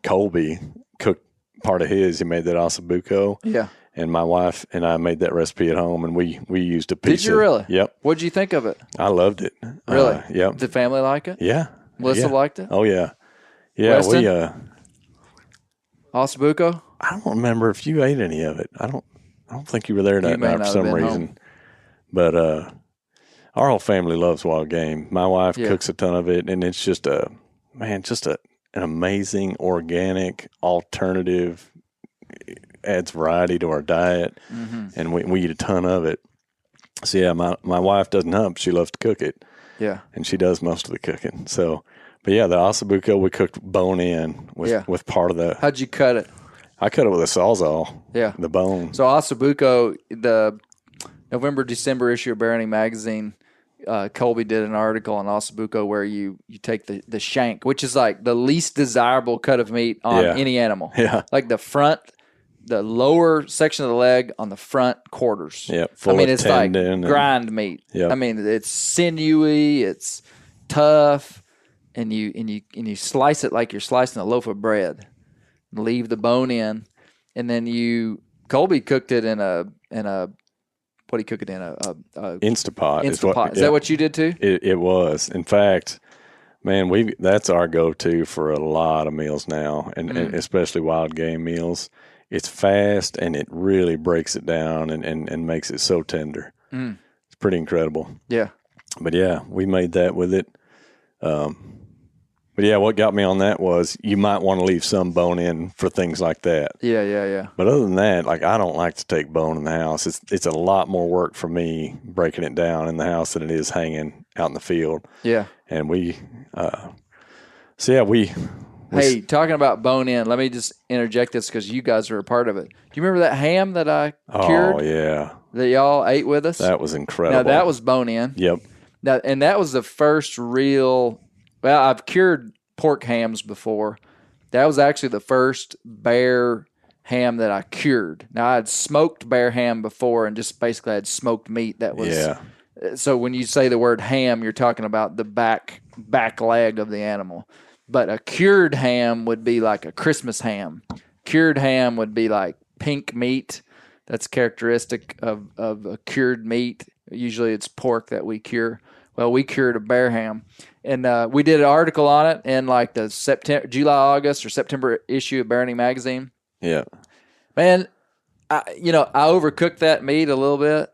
Colby cooked part of his. He made that ossobuco. Yeah. And my wife and I made that recipe at home, and we used a piece. Did you really? Yep. What'd you think of it? I loved it. Really? Yep. Did family like it? Yeah. Melissa liked it? Oh, yeah. Yeah, Weston? we Ossobuco? I don't remember if you ate any of it. I don't think you were there that may night not for have some been reason. home. But our whole family loves wild game. My wife Yeah. cooks a ton of it, and it's just an amazing organic alternative. It adds variety to our diet, and we eat a ton of it. So yeah, my wife doesn't hunt, but she loves to cook it. Yeah. And she does most of the cooking. So, but yeah, the ossobuco we cooked bone in with part of the. How'd you cut it? I cut it with a sawzall. Yeah. The bone. So Ossobuco, the November-December issue of Bear Hunting Magazine, Colby did an article on Ossobuco where you take the shank, which is like the least desirable cut of meat on any animal. Yeah. Like the lower section of the leg on the front quarters. Yeah, full of it's tendon like grind meat. Yeah. I mean, it's sinewy, it's tough, and you slice it like you're slicing a loaf of bread. Leave the bone in, and then Colby cooked it in a what do you cook it in? A Instapot. Instapot. Is that what you did too? It was. In fact, man, that's our go-to for a lot of meals now, and especially wild game meals. It's fast, and it really breaks it down and makes it so tender. It's pretty incredible. Yeah. But yeah, we made that with it. But yeah, what got me on that was you might want to leave some bone in for things like that. Yeah. But other than that, like, I don't like to take bone in the house. It's a lot more work for me breaking it down in the house than it is hanging out in the field. Yeah. And we Hey, talking about bone in, let me just interject this because you guys are a part of it. Do you remember that ham that I cured? Oh, yeah. That y'all ate with us? That was incredible. Now, that was bone in. Yep. Now, and that was the first real – well, I've cured pork hams before. That was actually the first bear ham that I cured. Now, I had smoked bear ham before and just basically had smoked meat that was – Yeah. So when you say the word ham, you're talking about the back leg of the animal. But a cured ham would be like a Christmas ham. Cured ham would be like pink meat. That's characteristic of a cured meat. Usually it's pork that we cure. Well, we cured a bear ham. And we did an article on it in like the July, August, or September issue of Bear Hunting Magazine. Yeah. Man, I overcooked that meat a little bit.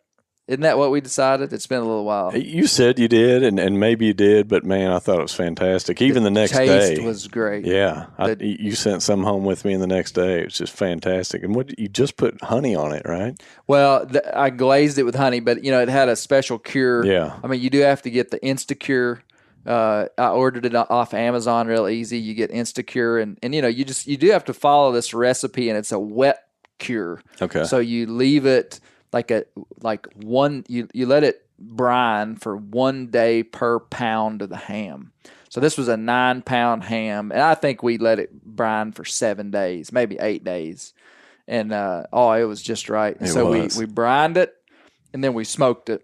Isn't that what we decided? It's been a little while. You said you did, and maybe you did, but man, I thought it was fantastic. Even the next day. Taste was great. Yeah. You sent some home with me, and the next day it was just fantastic. And you just put honey on it, right? Well, I glazed it with honey, but it had a special cure. Yeah. I mean, you do have to get the Instacure. I ordered it off Amazon real easy. You get Instacure, and you do have to follow this recipe, and it's a wet cure. Okay. So you leave it you let it brine for 1 day per pound of the ham. So this was a 9-pound ham, and I think we let it brine for 7 days, maybe 8 days. And it was just right. We brined it, and then we smoked it.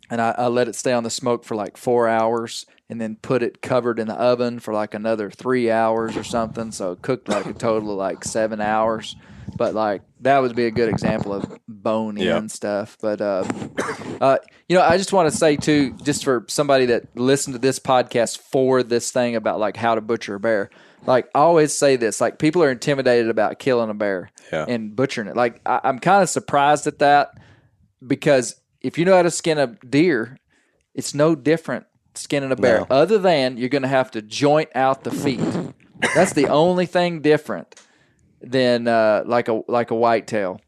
And I let it stay on the smoke for like 4 hours and then put it covered in the oven for like another 3 hours or something. So it cooked like a total of like 7 hours. But like that would be a good example of bone-in stuff. But, I just want to say too, just for somebody that listened to this podcast for this thing about like how to butcher a bear, like I always say this, like people are intimidated about killing a bear and butchering it. Like I'm kind of surprised at that because if you know how to skin a deer, it's no different skinning a bear, other than you're going to have to joint out the feet. That's the only thing different than like a whitetail.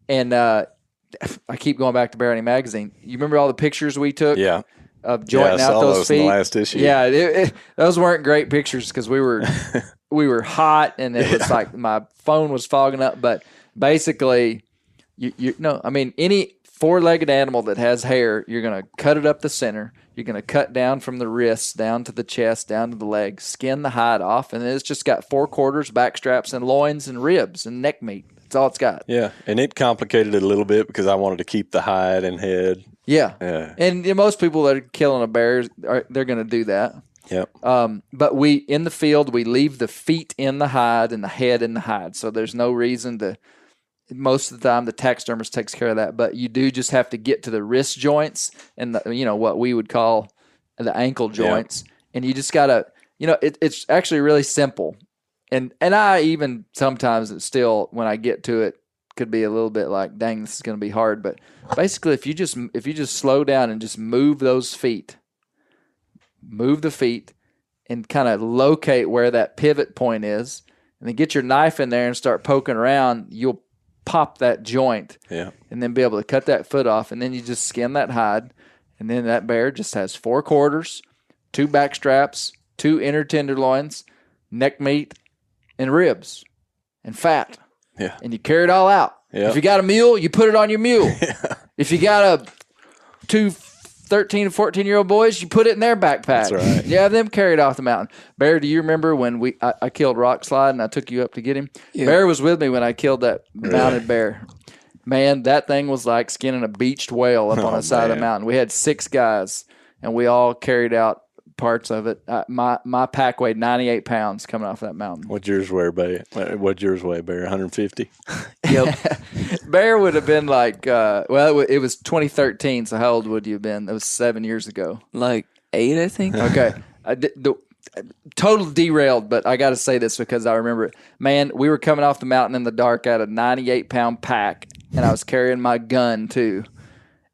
And I keep going back to Bear Hunting Magazine. You remember all the pictures we took? Yeah. Of jointing out those feet. In the last issue. Yeah, those weren't great pictures because we were hot and it was like my phone was fogging up. But basically, any four-legged animal that has hair, you're going to cut it up the center. You're going to cut down from the wrists, down to the chest, down to the legs, skin the hide off, and it's just got 4 quarters, back straps, and loins and ribs and neck meat. That's all it's got. Yeah, and it complicated it a little bit because I wanted to keep the hide and head. Yeah. And most people that are killing a bear, they're going to do that. Yep. But in the field, we leave the feet in the hide and the head in the hide. So there's no reason to, most of the time the taxidermist takes care of that. But you do just have to get to the wrist joints and what we would call the ankle joints. Yep. And you just got to, it's actually really simple. And I even sometimes it's still, when I get to it, could be a little bit like, dang, this is going to be hard. But basically, if you just slow down and just move those feet, move the feet, and kind of locate where that pivot point is, and then get your knife in there and start poking around, you'll pop that joint, and then be able to cut that foot off, and then you just skin that hide, and then that bear just has 4 quarters, 2 back straps, 2 inner tenderloins, neck meat, and ribs, and fat. Yeah. And you carry it all out. Yeah. If you got a mule, you put it on your mule. If you got 2 13 to 14-year-old boys, you put it in their backpack. That's right. You have them carried off the mountain. Bear, do you remember when I killed Rock Slide and I took you up to get him? Yeah. Bear was with me when I killed that mounted bear. Man, that thing was like skinning a beached whale up on the side of the mountain. We had 6 guys, and we all carried out parts of it. My pack weighed 98 pounds coming off that mountain. What'd yours weigh, Bear? 150? Yep. Bear would have been like, it was 2013, so how old would you have been? That was 7 years ago. Like 8, I think. Okay. Total derailed, but I got to say this because I remember it. Man, we were coming off the mountain in the dark at a 98-pound pack, and I was carrying my gun too.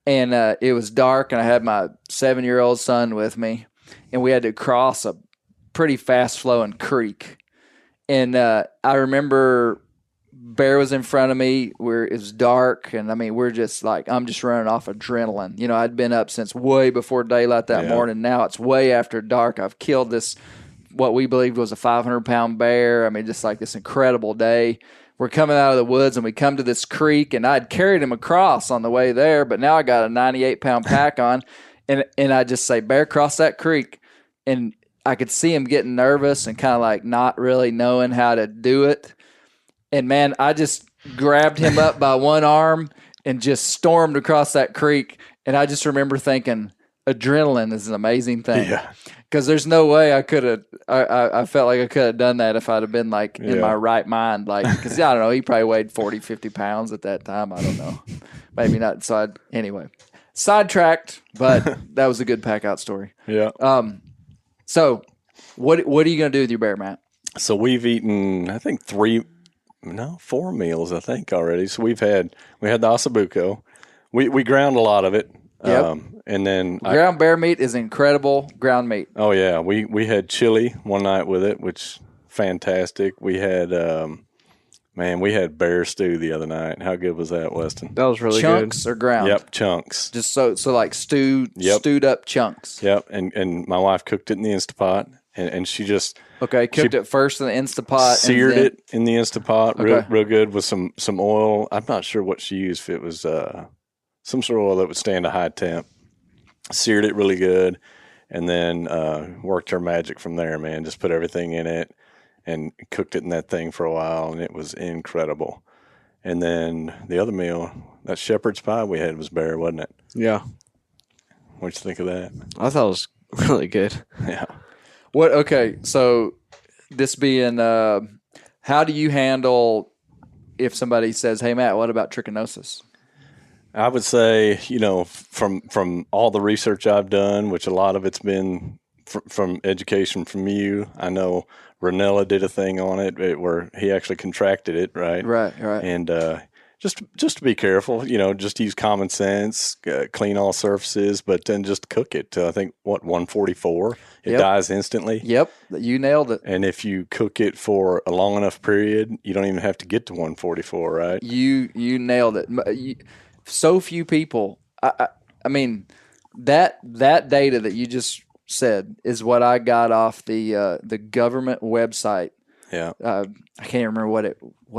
And it was dark, and I had my 7-year-old son with me. And we had to cross a pretty fast-flowing creek. And I remember Bear was in front of me where it was dark. And, we're just like, I'm just running off adrenaline. I'd been up since way before daylight that morning. Now it's way after dark. I've killed this, what we believed was a 500-pound bear. just like this incredible day. We're coming out of the woods, and we come to this creek. And I'd carried him across on the way there. But now I got a 98-pound pack on. And I just say, Bear, cross that creek. And I could see him getting nervous and kind of like not really knowing how to do it. And, man, I just grabbed him up by one arm and just stormed across that creek. And I just remember thinking, adrenaline is an amazing thing. Yeah. Because there's no way I could have I felt like I could have done that if I'd have been, like, in my right mind. Like, because, I don't know, he probably weighed 40, 50 pounds at that time. I don't know. Maybe not. So, anyway. Sidetracked, but that was a good pack-out story. Yeah. So, what are you going to do with your bear, Matt? So we've eaten, I think 4 meals, I think already. So we had the ossobuco. We ground a lot of it. Yep. And then ground bear meat is incredible ground meat. Oh yeah, we had chili one night with it, which fantastic. We had we had bear stew the other night. How good was that, Weston? That was really chunks good. Or ground? Yep, chunks. Just so like stewed up chunks. Yep, and my wife cooked it in the Instapot, and she just cooked it first in the Instapot, seared it in the Instapot, real good with some oil. I'm not sure what she used. If it was some sort of oil that would stand a high temp. Seared it really good, and then worked her magic from there. Man, just put everything in it. And cooked it in that thing for a while, and it was incredible. And then the other meal, that shepherd's pie we had was bear, wasn't it? Yeah. What'd you think of that? I thought it was really good. Yeah. What? Okay, so this being, how do you handle if somebody says, "Hey, Matt, what about trichinosis?" I would say, from all the research I've done, which a lot of it's been from education from you. I know Ranella did a thing on it where he actually contracted it, right? Right. And just to be careful, just use common sense, clean all surfaces, but then just cook it to, I think, 144? It dies instantly. Yep, you nailed it. And if you cook it for a long enough period, you don't even have to get to 144, right? You nailed it. So few people. I mean, that data that you just said is what I got off the government website. Yeah. I can't even remember what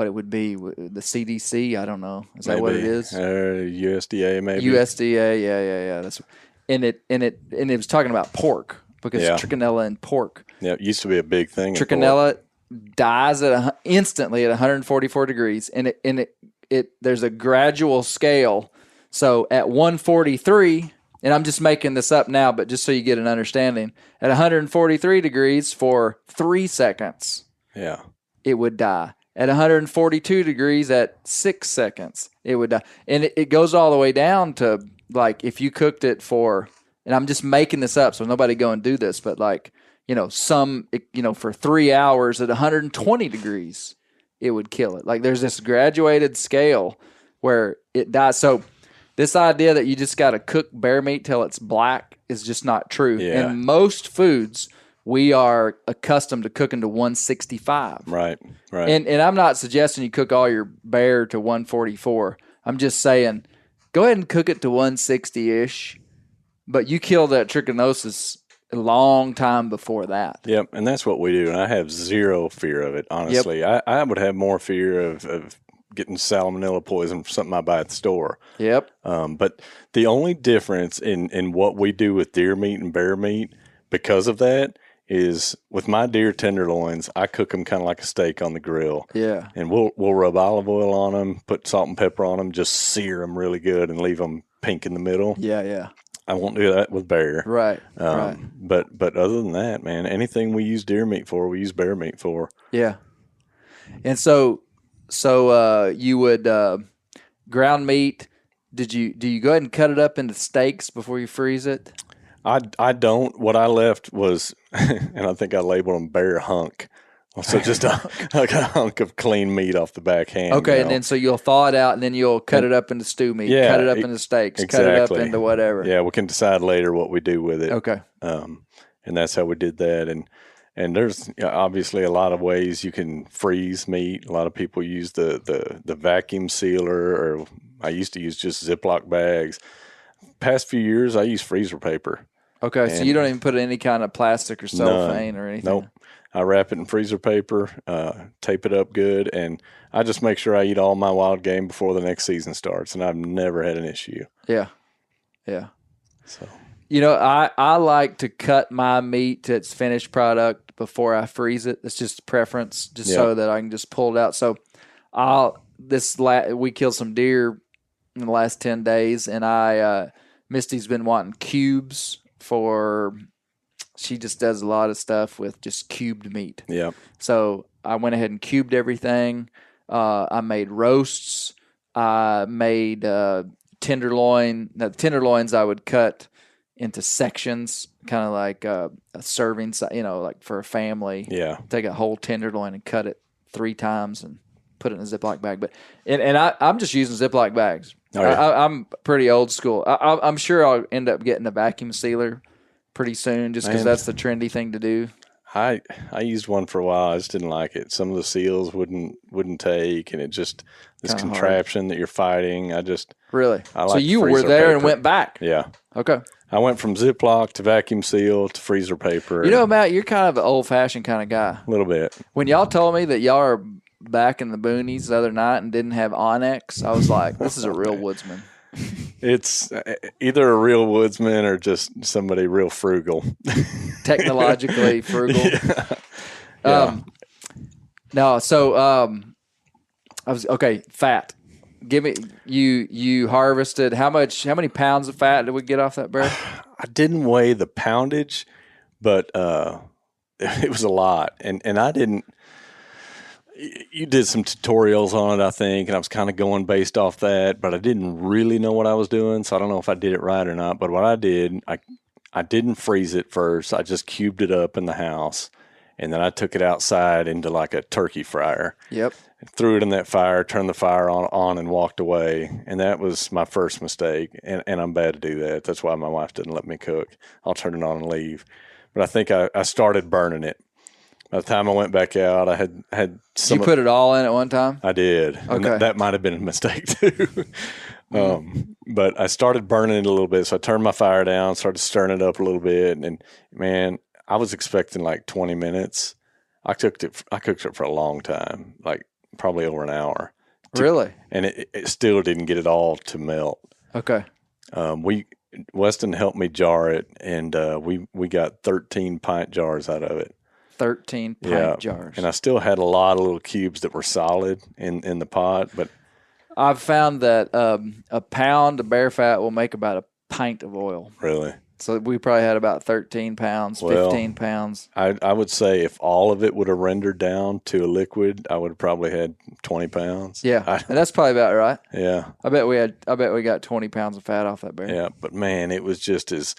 it would be. The CDC. I don't know. Is that what it is? USDA maybe. USDA. Yeah. That's and it was talking about pork because trichinella in pork. Yeah, it used to be a big thing. Trichinella dies instantly at 144 degrees, and it there's a gradual scale. So at 143, and I'm just making this up now, but just so you get an understanding, at 143 degrees for 3 seconds, it would die. At 142 degrees at 6 seconds, it would die. And it goes all the way down to, like, if you cooked it for, and I'm just making this up, so nobody go and do this, but for 3 hours at 120 degrees, it would kill it. Like, there's this graduated scale where it dies. So this idea that you just got to cook bear meat till it's black is just not true. Yeah. In most foods, we are accustomed to cooking to 165. Right. And I'm not suggesting you cook all your bear to 144. I'm just saying, go ahead and cook it to 160-ish, but you kill that trichinosis a long time before that. Yep, and that's what we do, and I have zero fear of it, honestly. Yep. I would have more fear of getting salmonella poison from something I buy at the store. Yep. But the only difference in what we do with deer meat and bear meat because of that is with my deer tenderloins, I cook them kind of like a steak on the grill. Yeah. And we'll rub olive oil on them, put salt and pepper on them, just sear them really good and leave them pink in the middle. Yeah. I won't do that with bear. Right. But other than that, man, anything we use deer meat for, we use bear meat for. Yeah. And so you would ground meat. Do you go ahead and cut it up into steaks before you freeze it? I don't. What I left was, and I think I labeled them bear hunk. So just like a hunk of clean meat off the backhand. Okay, and then so you'll thaw it out, and then you'll cut it up into stew meat, cut it up into steaks, exactly. cut it up into whatever. Yeah, we can decide later what we do with it. Okay. And that's how we did that. And there's obviously a lot of ways you can freeze meat. A lot of people use the vacuum sealer, or I used to use just Ziploc bags. Past few years, I use freezer paper. Okay, so you don't even put any kind of plastic or cellophane or anything? Nope. I wrap it in freezer paper, tape it up good, and I just make sure I eat all my wild game before the next season starts, and I've never had an issue. Yeah. So, I like to cut my meat to its finished product before I freeze it. It's just a preference, so that I can just pull it out. So, we killed some deer in the last 10 days, and Misty's been wanting cubes for. She just does a lot of stuff with just cubed meat. Yeah. So I went ahead and cubed everything. I made roasts. I made tenderloin. Now, the tenderloins I would cut into sections, kind of like a serving, like for a family. Yeah. Take a whole tenderloin and cut it 3 times and put it in a Ziploc bag. But I'm just using Ziploc bags. Oh, yeah. I'm pretty old school. I'm sure I'll end up getting a vacuum sealer pretty soon, just because that's the trendy thing to do. I used one for a while. I just didn't like it. Some of the seals wouldn't take, and it just this Kinda contraption that you're fighting. Really. I So like you were freezer there paper. and went back. Yeah. Okay. I went from Ziploc to vacuum seal to freezer paper. Matt, you're kind of an old fashioned kind of guy. A little bit. When y'all told me that y'all are back in the boonies the other night and didn't have Onyx, I was like, this is a real woodsman. It's either a real woodsman or just somebody real frugal. Technologically frugal. Yeah. No, so I was okay. Fat. give me you harvested how many pounds of fat did we get off that bear? I didn't weigh the poundage, but it was a lot, and I didn't. You did some tutorials on it, I think, and I was kind of going based off that, but I didn't really know what I was doing, so I don't know if I did it right or not. But what I did, I didn't freeze it first. I just cubed it up in the house, and then I took it outside into like a turkey fryer. Yep. Threw it in that fire, turned the fire on and walked away. And that was my first mistake, and I'm bad to do that. That's why my wife didn't let me cook. I'll turn it on and leave. But I think I started burning it. By the time I went back out, I had some. You put it all in at one time? I did. Okay. And that might have been a mistake too. But I started burning it a little bit, so I turned my fire down, started stirring it up a little bit, and man, I was expecting like 20 minutes. I cooked it for a long time, like probably over an hour. Really? And it still didn't get it all to melt. Okay. Weston helped me jar it, and we got 13 pint jars out of it. 13 pint jars. And I still had a lot of little cubes that were solid in the pot, but I've found that a pound of bear fat will make about a pint of oil. really. So we probably had about 13 pounds, 15 pounds. I would say if all of it would have rendered down to a liquid, I would have probably had 20 pounds. Yeah, and that's probably about right. Yeah. I bet we got 20 pounds of fat off that bear. Yeah. But man, it was just as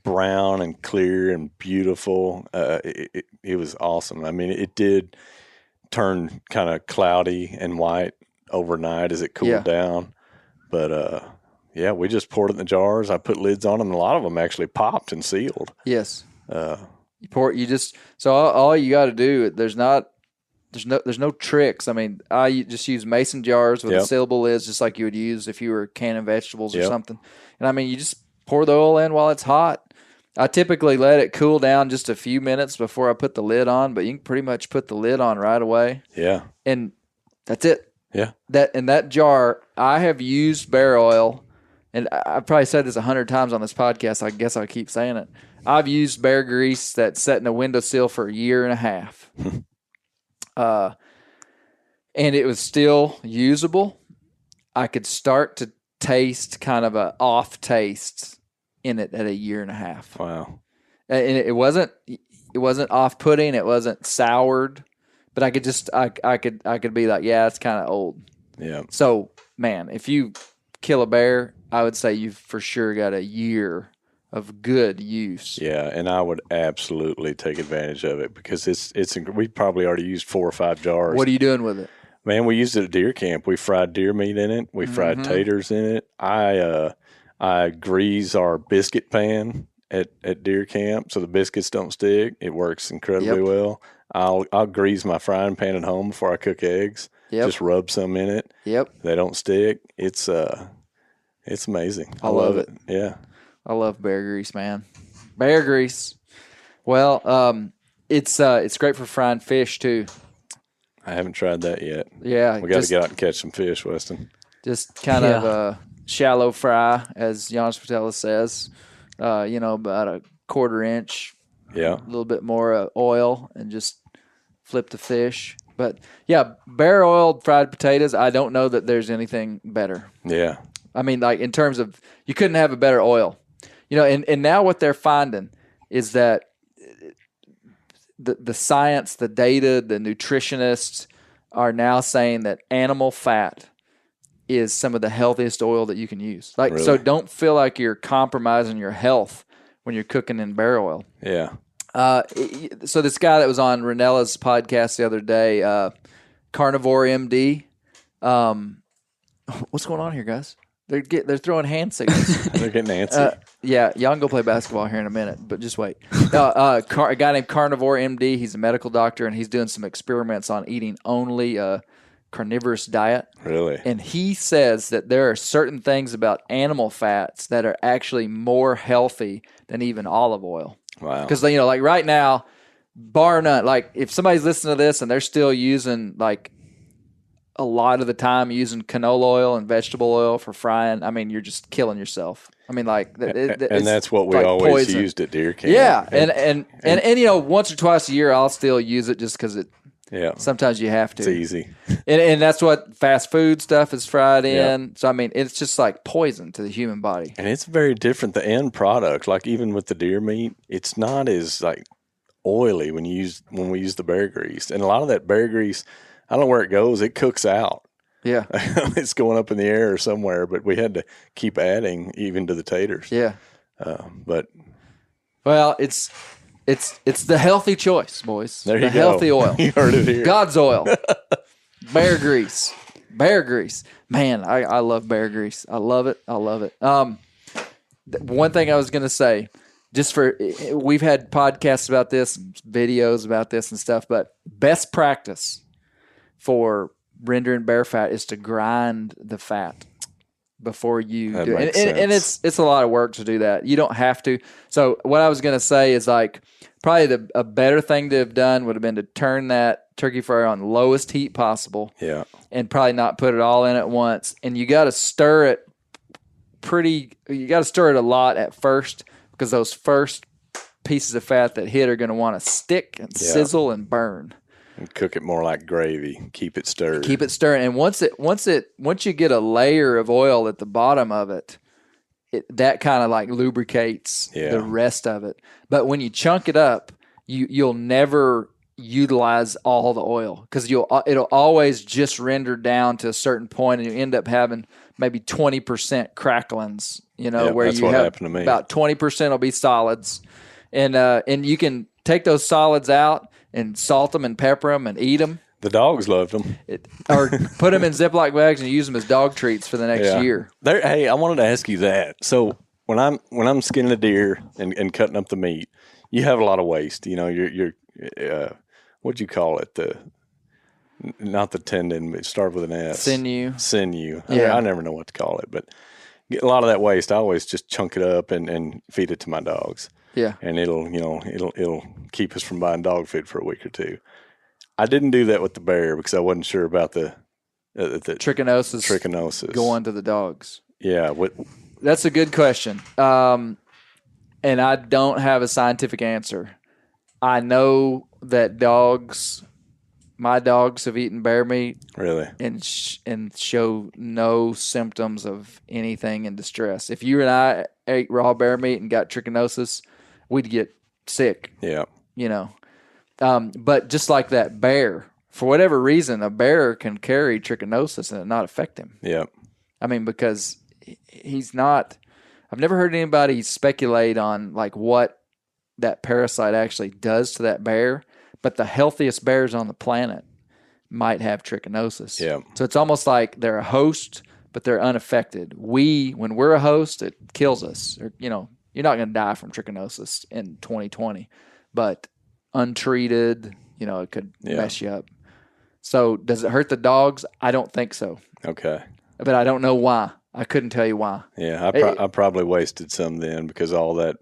brown and clear and beautiful. It was awesome. I mean, it did turn kind of cloudy and white overnight as it cooled down. But yeah, we just poured it in the jars. I put lids on them, and a lot of them actually popped and sealed. Yes. So all you got to do, there's no tricks. I mean, I just use mason jars with sealable lids, just like you would use if you were canning vegetables or something. And I mean, you just pour the oil in while it's hot. I typically let it cool down just a few minutes before I put the lid on, but you can pretty much put the lid on right away. Yeah. And that's it. Yeah. That jar, I have used bear oil, and I've probably said this 100 times on this podcast. I guess I'll keep saying it. I've used bear grease that's set in a windowsill for a year and a half. And it was still usable. I could start to taste kind of a off taste in it at a year and a half. Wow. And it wasn't off-putting. It wasn't soured, but I could be like, yeah, it's kind of old. Yeah. So, man, if you kill a bear, I would say you've for sure got a year of good use. Yeah, and I would absolutely take advantage of it because we probably already used 4 or 5 jars. What are you doing with it? Man, we used it at deer camp. We fried deer meat in it. We fried taters in it. I grease our biscuit pan at deer camp so the biscuits don't stick. It works incredibly well. I'll grease my frying pan at home before I cook eggs. Just rub some in it. They don't stick. It's amazing. I love it. Yeah. I love bear grease, man. Bear grease. Well, it's great for frying fish too. I haven't tried that yet. Yeah. We got to get out and catch some fish, Weston. Just kind of a shallow fry, as Giannis Patella says. About a 1/4 inch. Yeah. A little bit more oil and just flip the fish. But yeah, bear oiled fried potatoes, I don't know that there's anything better. Yeah. I mean, like in terms of, you couldn't have a better oil. And now what they're finding is that the science, the data, the nutritionists are now saying that animal fat is some of the healthiest oil that you can use. Really? So don't feel like you're compromising your health when you're cooking in bear oil. Yeah. So this guy that was on Ranella's podcast the other day, Carnivore MD. What's going on here, guys? They're throwing hand signals. They're getting antsy. Yeah, y'all can go play basketball here in a minute, but just wait. A guy named Carnivore MD. He's a medical doctor, and he's doing some experiments on eating only a carnivorous diet. Really? And he says that there are certain things about animal fats that are actually more healthy than even olive oil. Wow. Because, like right now, bar none, like if somebody's listening to this and they're still using like a lot of the time using canola oil and vegetable oil for frying, I mean, you're just killing yourself. I mean, like, and that's what we like always poison. used at deer camp. Yeah, and once or twice a year, I'll still use it just because Yeah. Sometimes you have to. It's easy. And that's what fast food stuff is fried Yeah. in. So, I mean, it's just like poison to the human body. And it's very different. The end product, like even with the deer meat, it's not as like oily when we use the bear grease. And a lot of that bear grease, I don't know where it goes. It cooks out. Yeah. It's going up in the air or somewhere, but we had to keep adding even to the taters. Yeah. But Well, it's the healthy choice, boys. there you the go. healthy oil. You heard it here. God's oil. Bear grease. Bear grease. Man, I love bear grease. I love it. I love it. One thing I was going to say, we've had podcasts about this, videos about this and stuff, but best practice for rendering bear fat is to grind the fat before you That do it. makes And sense. it's a lot of work to do that. You don't have to. So what I was going to say is like probably a better thing to have done would have been to turn that turkey fryer on lowest heat possible Yeah. and probably not put it all in at once. And you got to stir it a lot at first because those first pieces of fat that hit are going to want to stick and sizzle and burn. And cook it more like gravy. Keep it stirred. Keep it stirring, and once you get a layer of oil at the bottom of it, that kind of like lubricates the rest of it. But when you chunk it up, you'll never utilize all the oil because it'll always just render down to a certain point, and you end up having maybe 20% cracklings. Where that's you what have happened to me. about 20% will be solids, and you can take those solids out and salt them and pepper them and eat them. The dogs loved them. Or put them in Ziploc bags and use them as dog treats for the next year. Hey, I wanted to ask you that. So when I'm skinning a deer and cutting up the meat, you have a lot of waste. You're what'd you call it? Not the tendon, but start with an S. Sinew. Yeah. I never know what to call it, but get a lot of that waste. I always just chunk it up and feed it to my dogs. Yeah. And it'll keep us from buying dog food for a week or two. I didn't do that with the bear because I wasn't sure about the trichinosis going to the dogs. Yeah. That's a good question. And I don't have a scientific answer. I know that my dogs have eaten bear meat. Really? And show no symptoms of anything in distress. If you and I ate raw bear meat and got trichinosis, we'd get sick. Yeah. But just like that bear, for whatever reason, a bear can carry trichinosis and it not affect him. Yeah. I mean, because he's not. I've never heard anybody speculate on like what that parasite actually does to that bear. But the healthiest bears on the planet might have trichinosis. Yeah. So it's almost like they're a host, but they're unaffected. When we're a host, it kills us. Or, you're not going to die from trichinosis in 2020, but untreated, it could mess you up. So does it hurt the dogs? I don't think so. Okay. But I don't know why. I couldn't tell you why. Yeah, I probably wasted some then because all that.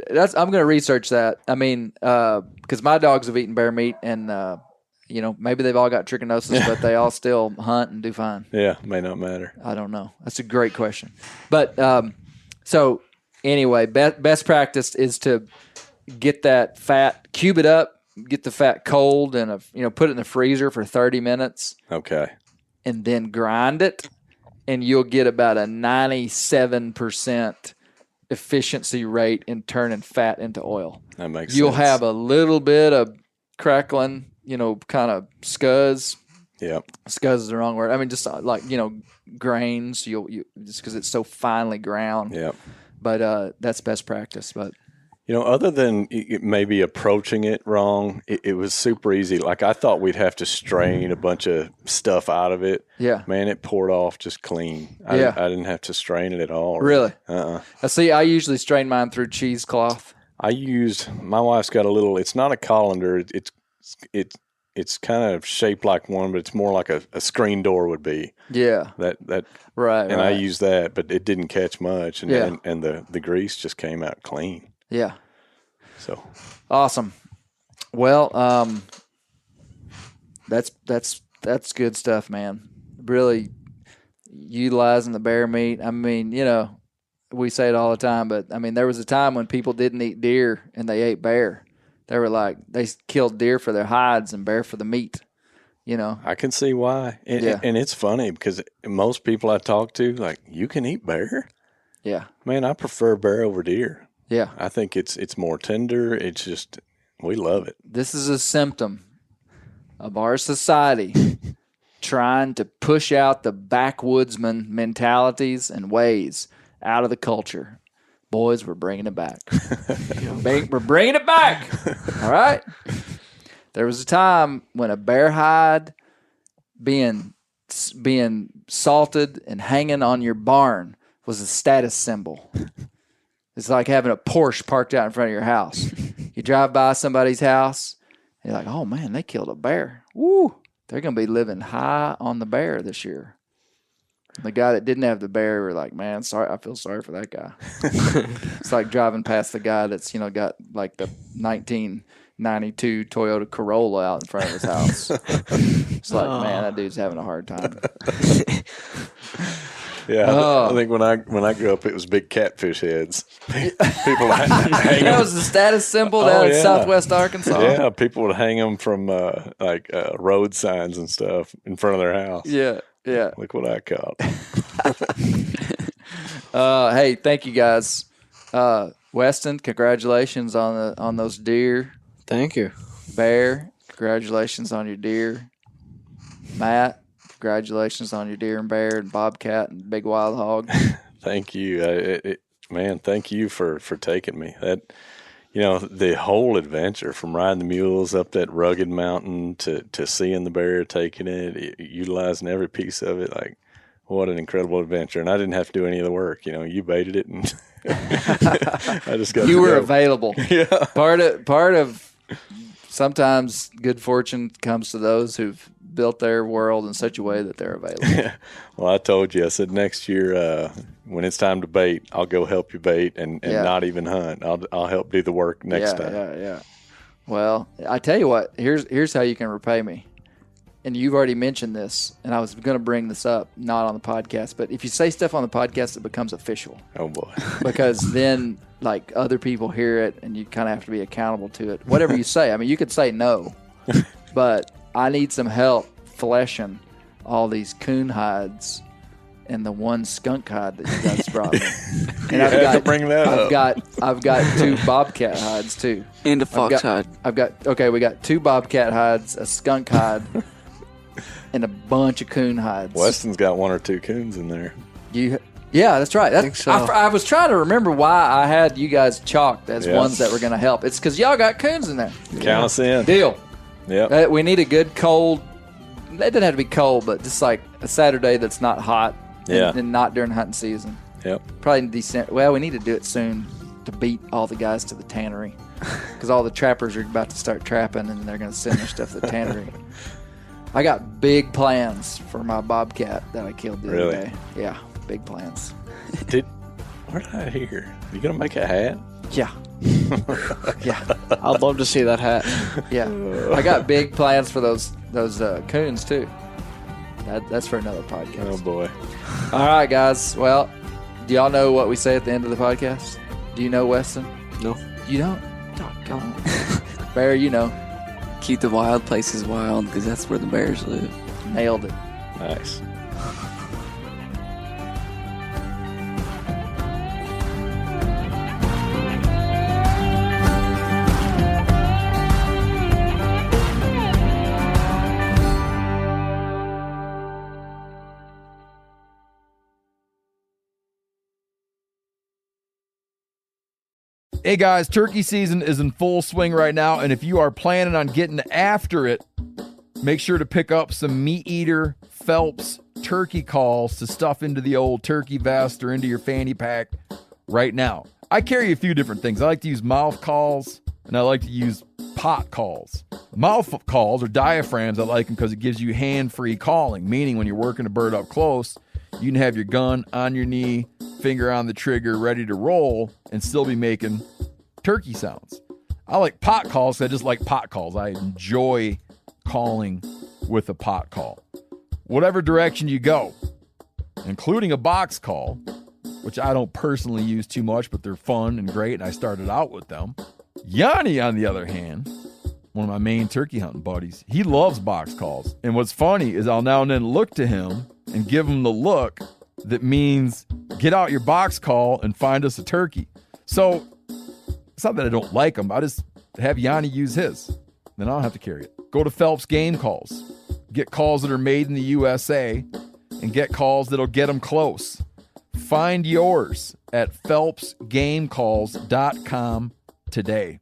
I'm going to research that. I mean, because my dogs have eaten bear meat, and maybe they've all got trichinosis, but they all still hunt and do fine. Yeah, may not matter. I don't know. That's a great question. But so anyway, best practice is to get that fat, cube it up, get the fat cold, and put it in the freezer for 30 minutes. Okay. And then grind it, and you'll get about a 97% efficiency rate in turning fat into oil. That makes sense. You'll have a little bit of crackling, kind of scuzz. Yep. Scuzz is the wrong word. I mean, just like, grains, you just because it's so finely ground. Yep. But that's best practice. But other than maybe approaching it wrong, it was super easy. Like I thought we'd have to strain a bunch of stuff out of it. Yeah. Man, it poured off just clean. I didn't have to strain it at all. Really? Uh-uh. See, I usually strain mine through cheesecloth. My wife's got a little, it's not a colander. It's kind of shaped like one, but it's more like a screen door would be. Yeah. That Right. And I used that, but it didn't catch much. And the grease just came out clean. Yeah. So awesome. Well, that's good stuff, man. Really utilizing the bear meat. I mean, we say it all the time, but I mean, there was a time when people didn't eat deer and they ate bear. They were like, they killed deer for their hides and bear for the meat, you know. I can see why. And it's funny because most people I talk to, like, you can eat bear? Yeah. Man, I prefer bear over deer. Yeah. I think it's more tender. It's just, we love it. This is a symptom of our society trying to push out the backwoodsman mentalities and ways out of the culture. Boys, we're bringing it back. We're bringing it back. All right? There was a time when a bear hide being salted and hanging on your barn was a status symbol. It's like having a Porsche parked out in front of your house. You drive by somebody's house, and you're like, oh, man, they killed a bear. Woo! They're going to be living high on the bear this year. The guy that didn't have the bear, we're like, man, sorry, I feel sorry for that guy. It's like driving past the guy that's, got like the 1992 Toyota Corolla out in front of his house. It's like, man, that dude's having a hard time. Yeah, I think when I grew up, it was big catfish heads. People hang That was the status symbol down in Southwest Arkansas. Yeah, people would hang them from road signs and stuff in front of their house. Yeah. Look what I caught. Hey, thank you guys. Weston, congratulations on those deer. Thank you. Bear, congratulations on your deer. Matt, congratulations on your deer and bear and bobcat and big wild hog. Thank you. Man, thank you for taking me. That, the whole adventure from riding the mules up that rugged mountain to seeing the bear, taking it, utilizing every piece of it. Like, what an incredible adventure. And I didn't have to do any of the work. You baited it and I just got You to were go. available. Yeah. Part of sometimes good fortune comes to those who've built their world in such a way that they're available. Yeah. Well, I told you, I said next year when it's time to bait, I'll go help you bait and not even hunt. I'll help do the work next time. Yeah. Well, I tell you what, here's how you can repay me. And you've already mentioned this, and I was going to bring this up, not on the podcast, but if you say stuff on the podcast, it becomes official. Oh, boy. Because then, like, other people hear it, and you kind of have to be accountable to it. Whatever you say. I mean, you could say no, but I need some help fleshing all these coon hides and the one skunk hide that you guys brought me. And You have to bring that up. I've got 2 bobcat hides, too. And a fox hide. We got 2 bobcat hides, a skunk hide, and a bunch of coon hides. Weston's got 1 or 2 coons in there. Yeah, that's right. think so. I was trying to remember why I had you guys chalked as ones that were going to help. It's because y'all got coons in there. Count us in. Deal. Yep. We need a good cold. It doesn't have to be cold, but just like a Saturday that's not hot. And not during hunting season. Yep. Probably in December. Well, we need to do it soon to beat all the guys to the tannery. Because all the trappers are about to start trapping and they're going to send their stuff to the tannery. I got big plans for my bobcat that I killed the other day. Yeah, big plans. Where did I hear? You going to make a hat? Yeah. Yeah. I'd love to see that hat. Yeah. I got big plans for those coons, too. That's for another podcast. Oh, boy. All right, guys. Well, do y'all know what we say at the end of the podcast? Do you know, Weston? No. You don't? Bear, you know. Keep the wild places wild because that's where the bears live. Nailed it. Nice. Hey guys, turkey season is in full swing right now, and if you are planning on getting after it, make sure to pick up some Meat Eater Phelps turkey calls to stuff into the old turkey vest or into your fanny pack right now. I carry a few different things. I like to use mouth calls, and I like to use pot calls. Mouth calls or diaphragms, I like them because it gives you hand-free calling, meaning when you're working a bird up close, you can have your gun on your knee, finger on the trigger, ready to roll, and still be making turkey sounds. I like pot calls. I just like pot calls. I enjoy calling with a pot call. Whatever direction you go, including a box call, which I don't personally use too much, but they're fun and great, and I started out with them. Yanni, on the other hand, one of my main turkey hunting buddies, he loves box calls. And what's funny is I'll now and then look to him and give him the look that means get out your box call and find us a turkey. So it's not that I don't like him. I just have Yanni use his. Then I don't have to carry it. Go to Phelps Game Calls. Get calls that are made in the USA and get calls that'll get them close. Find yours at phelpsgamecalls.com today.